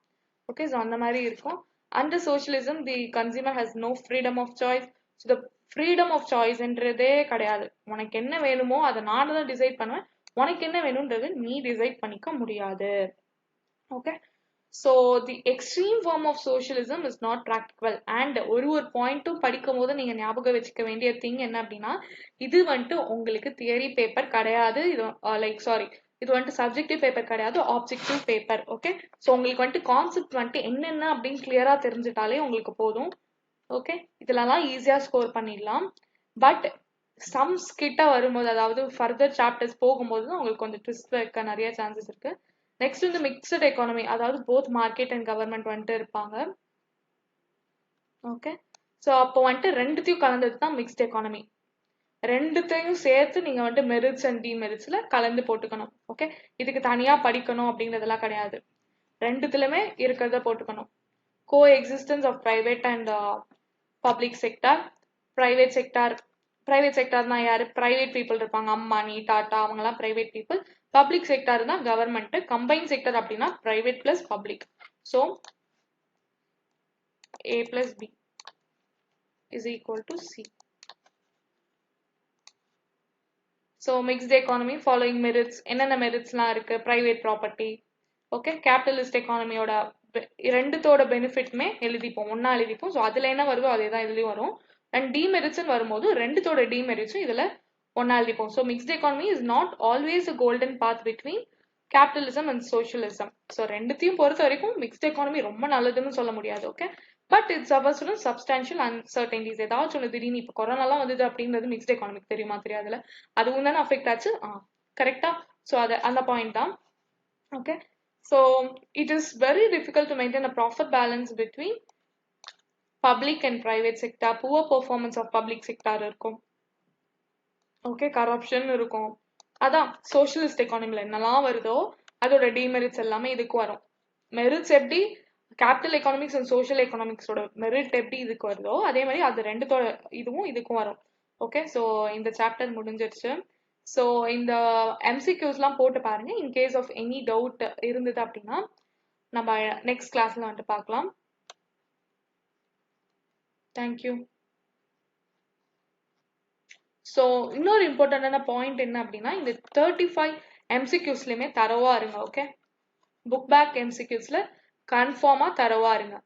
ஓகே, ஸோ அந்த மாதிரி இருக்கும். Under socialism the consumer has no freedom of choice. So the freedom of சாய்ஸ்ன்றதே கிடையாது. உனக்கு என்ன வேணுமோ அதை நான் தான் டிசைட் பண்ணுவேன். உனக்கு என்ன வேணும்ன்றது நீ டிசைட் பண்ணிக்க முடியாது. Okay, so the extreme form of socialism is not practical. And ஒரு பாயிண்ட்டும் படிக்கும் போது நீங்க ஞாபகம் வச்சுக்க வேண்டிய திங் என்ன அப்படின்னா இது வந்துட்டு உங்களுக்கு தியரி பேப்பர் கிடையாது. இது இது வந்துட்டு சப்ஜெக்டிவ் பேப்பர் கிடையாது, ஆப்ஜெக்டிவ் பேப்பர். ஓகே, ஸோ உங்களுக்கு வந்துட்டு கான்செப்ட் வந்துட்டு என்னென்ன அப்படின்னு கிளியரா தெரிஞ்சுட்டாலே உங்களுக்கு போதும். ஓகே, இதுலலாம் ஈஸியா ஸ்கோர் பண்ணிடலாம். பட் சம்ஸ் கிட்ட வரும்போது, அதாவது ஃபர்தர் சாப்டர்ஸ் போகும்போது தான் உங்களுக்கு கொஞ்சம் ட்விஸ்ட் வைக்க நிறைய சான்சஸ் இருக்கு. நெக்ஸ்ட் வந்து மிக்சட் எக்கானமி, அதாவது போத் மார்க்கெட் அண்ட் கவர்மெண்ட் வந்துட்டு இருப்பாங்க. ஓகே, ஸோ அப்போ வந்துட்டு ரெண்டுத்தையும் கலந்தது தான் மிக்ஸ்ட் எக்கானமி. ரெண்டுத்தையும் சேர்த்து நீங்க வந்துட்டு மெரிட்ஸ் அண்ட் டிமெரிட்ஸ்ல கலந்து போட்டுக்கணும். ஓகே, இதுக்கு தனியா படிக்கணும் அப்படிங்கிறதெல்லாம் கிடையாது. ரெண்டுத்துலயுமே இருக்கிறத போட்டுக்கணும். Co existence of private and public sector. Private செக்டார்னா யாரு? பிரைவேட் பீப்புள் இருப்பாங்க, அம்பானி, டாடா, அவங்கலாம் பிரைவேட் பீப்புள். பப்ளிக் செக்டார் தான் கவர்மெண்ட். கம்பைன் செக்டர் அப்படின்னா private plus public. So A plus B is equal to C. So mixed economy following merits. என்னென்ன மெரிட்ஸ்லாம் இருக்கு? Private property. Okay, capitalist எக்கானமியோட ரெண்டுத்தோட பெனிஃபிட்மே எழுதிப்போம், ஒன்னா எழுதிப்போம். ஸோ அதுல என்ன வருதோ அதே தான் இதுலயும் வரும். அண்ட் டிமெரிட்ஸ் வரும்போது ரெண்டுத்தோட டிமெரிட்ஸும் இதுல ஒன்னா எழுதிப்போம். So mixed economy is not always a golden path between capitalism and socialism. So ரெண்டுத்தையும் பொறுத்த வரைக்கும் மிக்ஸ்ட் எக்கானமி ரொம்ப நல்லதுன்னு சொல்ல முடியாது. Okay, but it's ours substantial uncertainties. ஏதாச்சும் ஒன்று திடீர்னு இப்போ கொரோனாலாம் வந்தது அப்படின்றது மிக்ஸ்ட் எக்கானமிக்கு தெரியுமா? தெரியாதுல. அதுவும் தானே அஃபெக்ட் ஆச்சு. கரெக்டா? ஸோ அது அந்த பாயிண்ட் தான். Okay, so it is very difficult to maintain a proper balance between public and private sector. Poor performance of public sector இருக்கும். ஓகே, கரப்ஷன் இருக்கும். அதான் சோஷியலிஸ்ட் எக்கானமில என்னெல்லாம் வருதோ அதோட டிமெரிட்ஸ் எல்லாமே இதுக்கு வரும். மெரிட்ஸ் எப்படி கேபிட்டல் எக்கானமிக்ஸ் அண்ட் சோஷியல் எக்கானமிக்ஸோட மெரிட் எப்படி இதுக்கு வருதோ அதே மாதிரி அது ரெண்டுத்தோட இதுவும் இதுக்கும் வரும். ஓகே, ஸோ இந்த சாப்டர் முடிஞ்சிருச்சு. ஸோ இந்த எம்சிக்யூஸ்லாம் போட்டு பாருங்க. In case of any doubt இருந்தது அப்படின்னா நம்ம நெக்ஸ்ட் கிளாஸ்ல வந்துட்டு பார்க்கலாம். தேங்க்யூ. ஸோ இன்னொரு இம்பார்ட்டன்டான பாயிண்ட் என்ன அப்படின்னா இந்த 35 எம்சிக்யூஸ்லையுமே தரவா இருங்க. ஓகே, புக் பேக் எம்சிக்யூஸ்ல கன்ஃபார்மா தரவா இருங்க.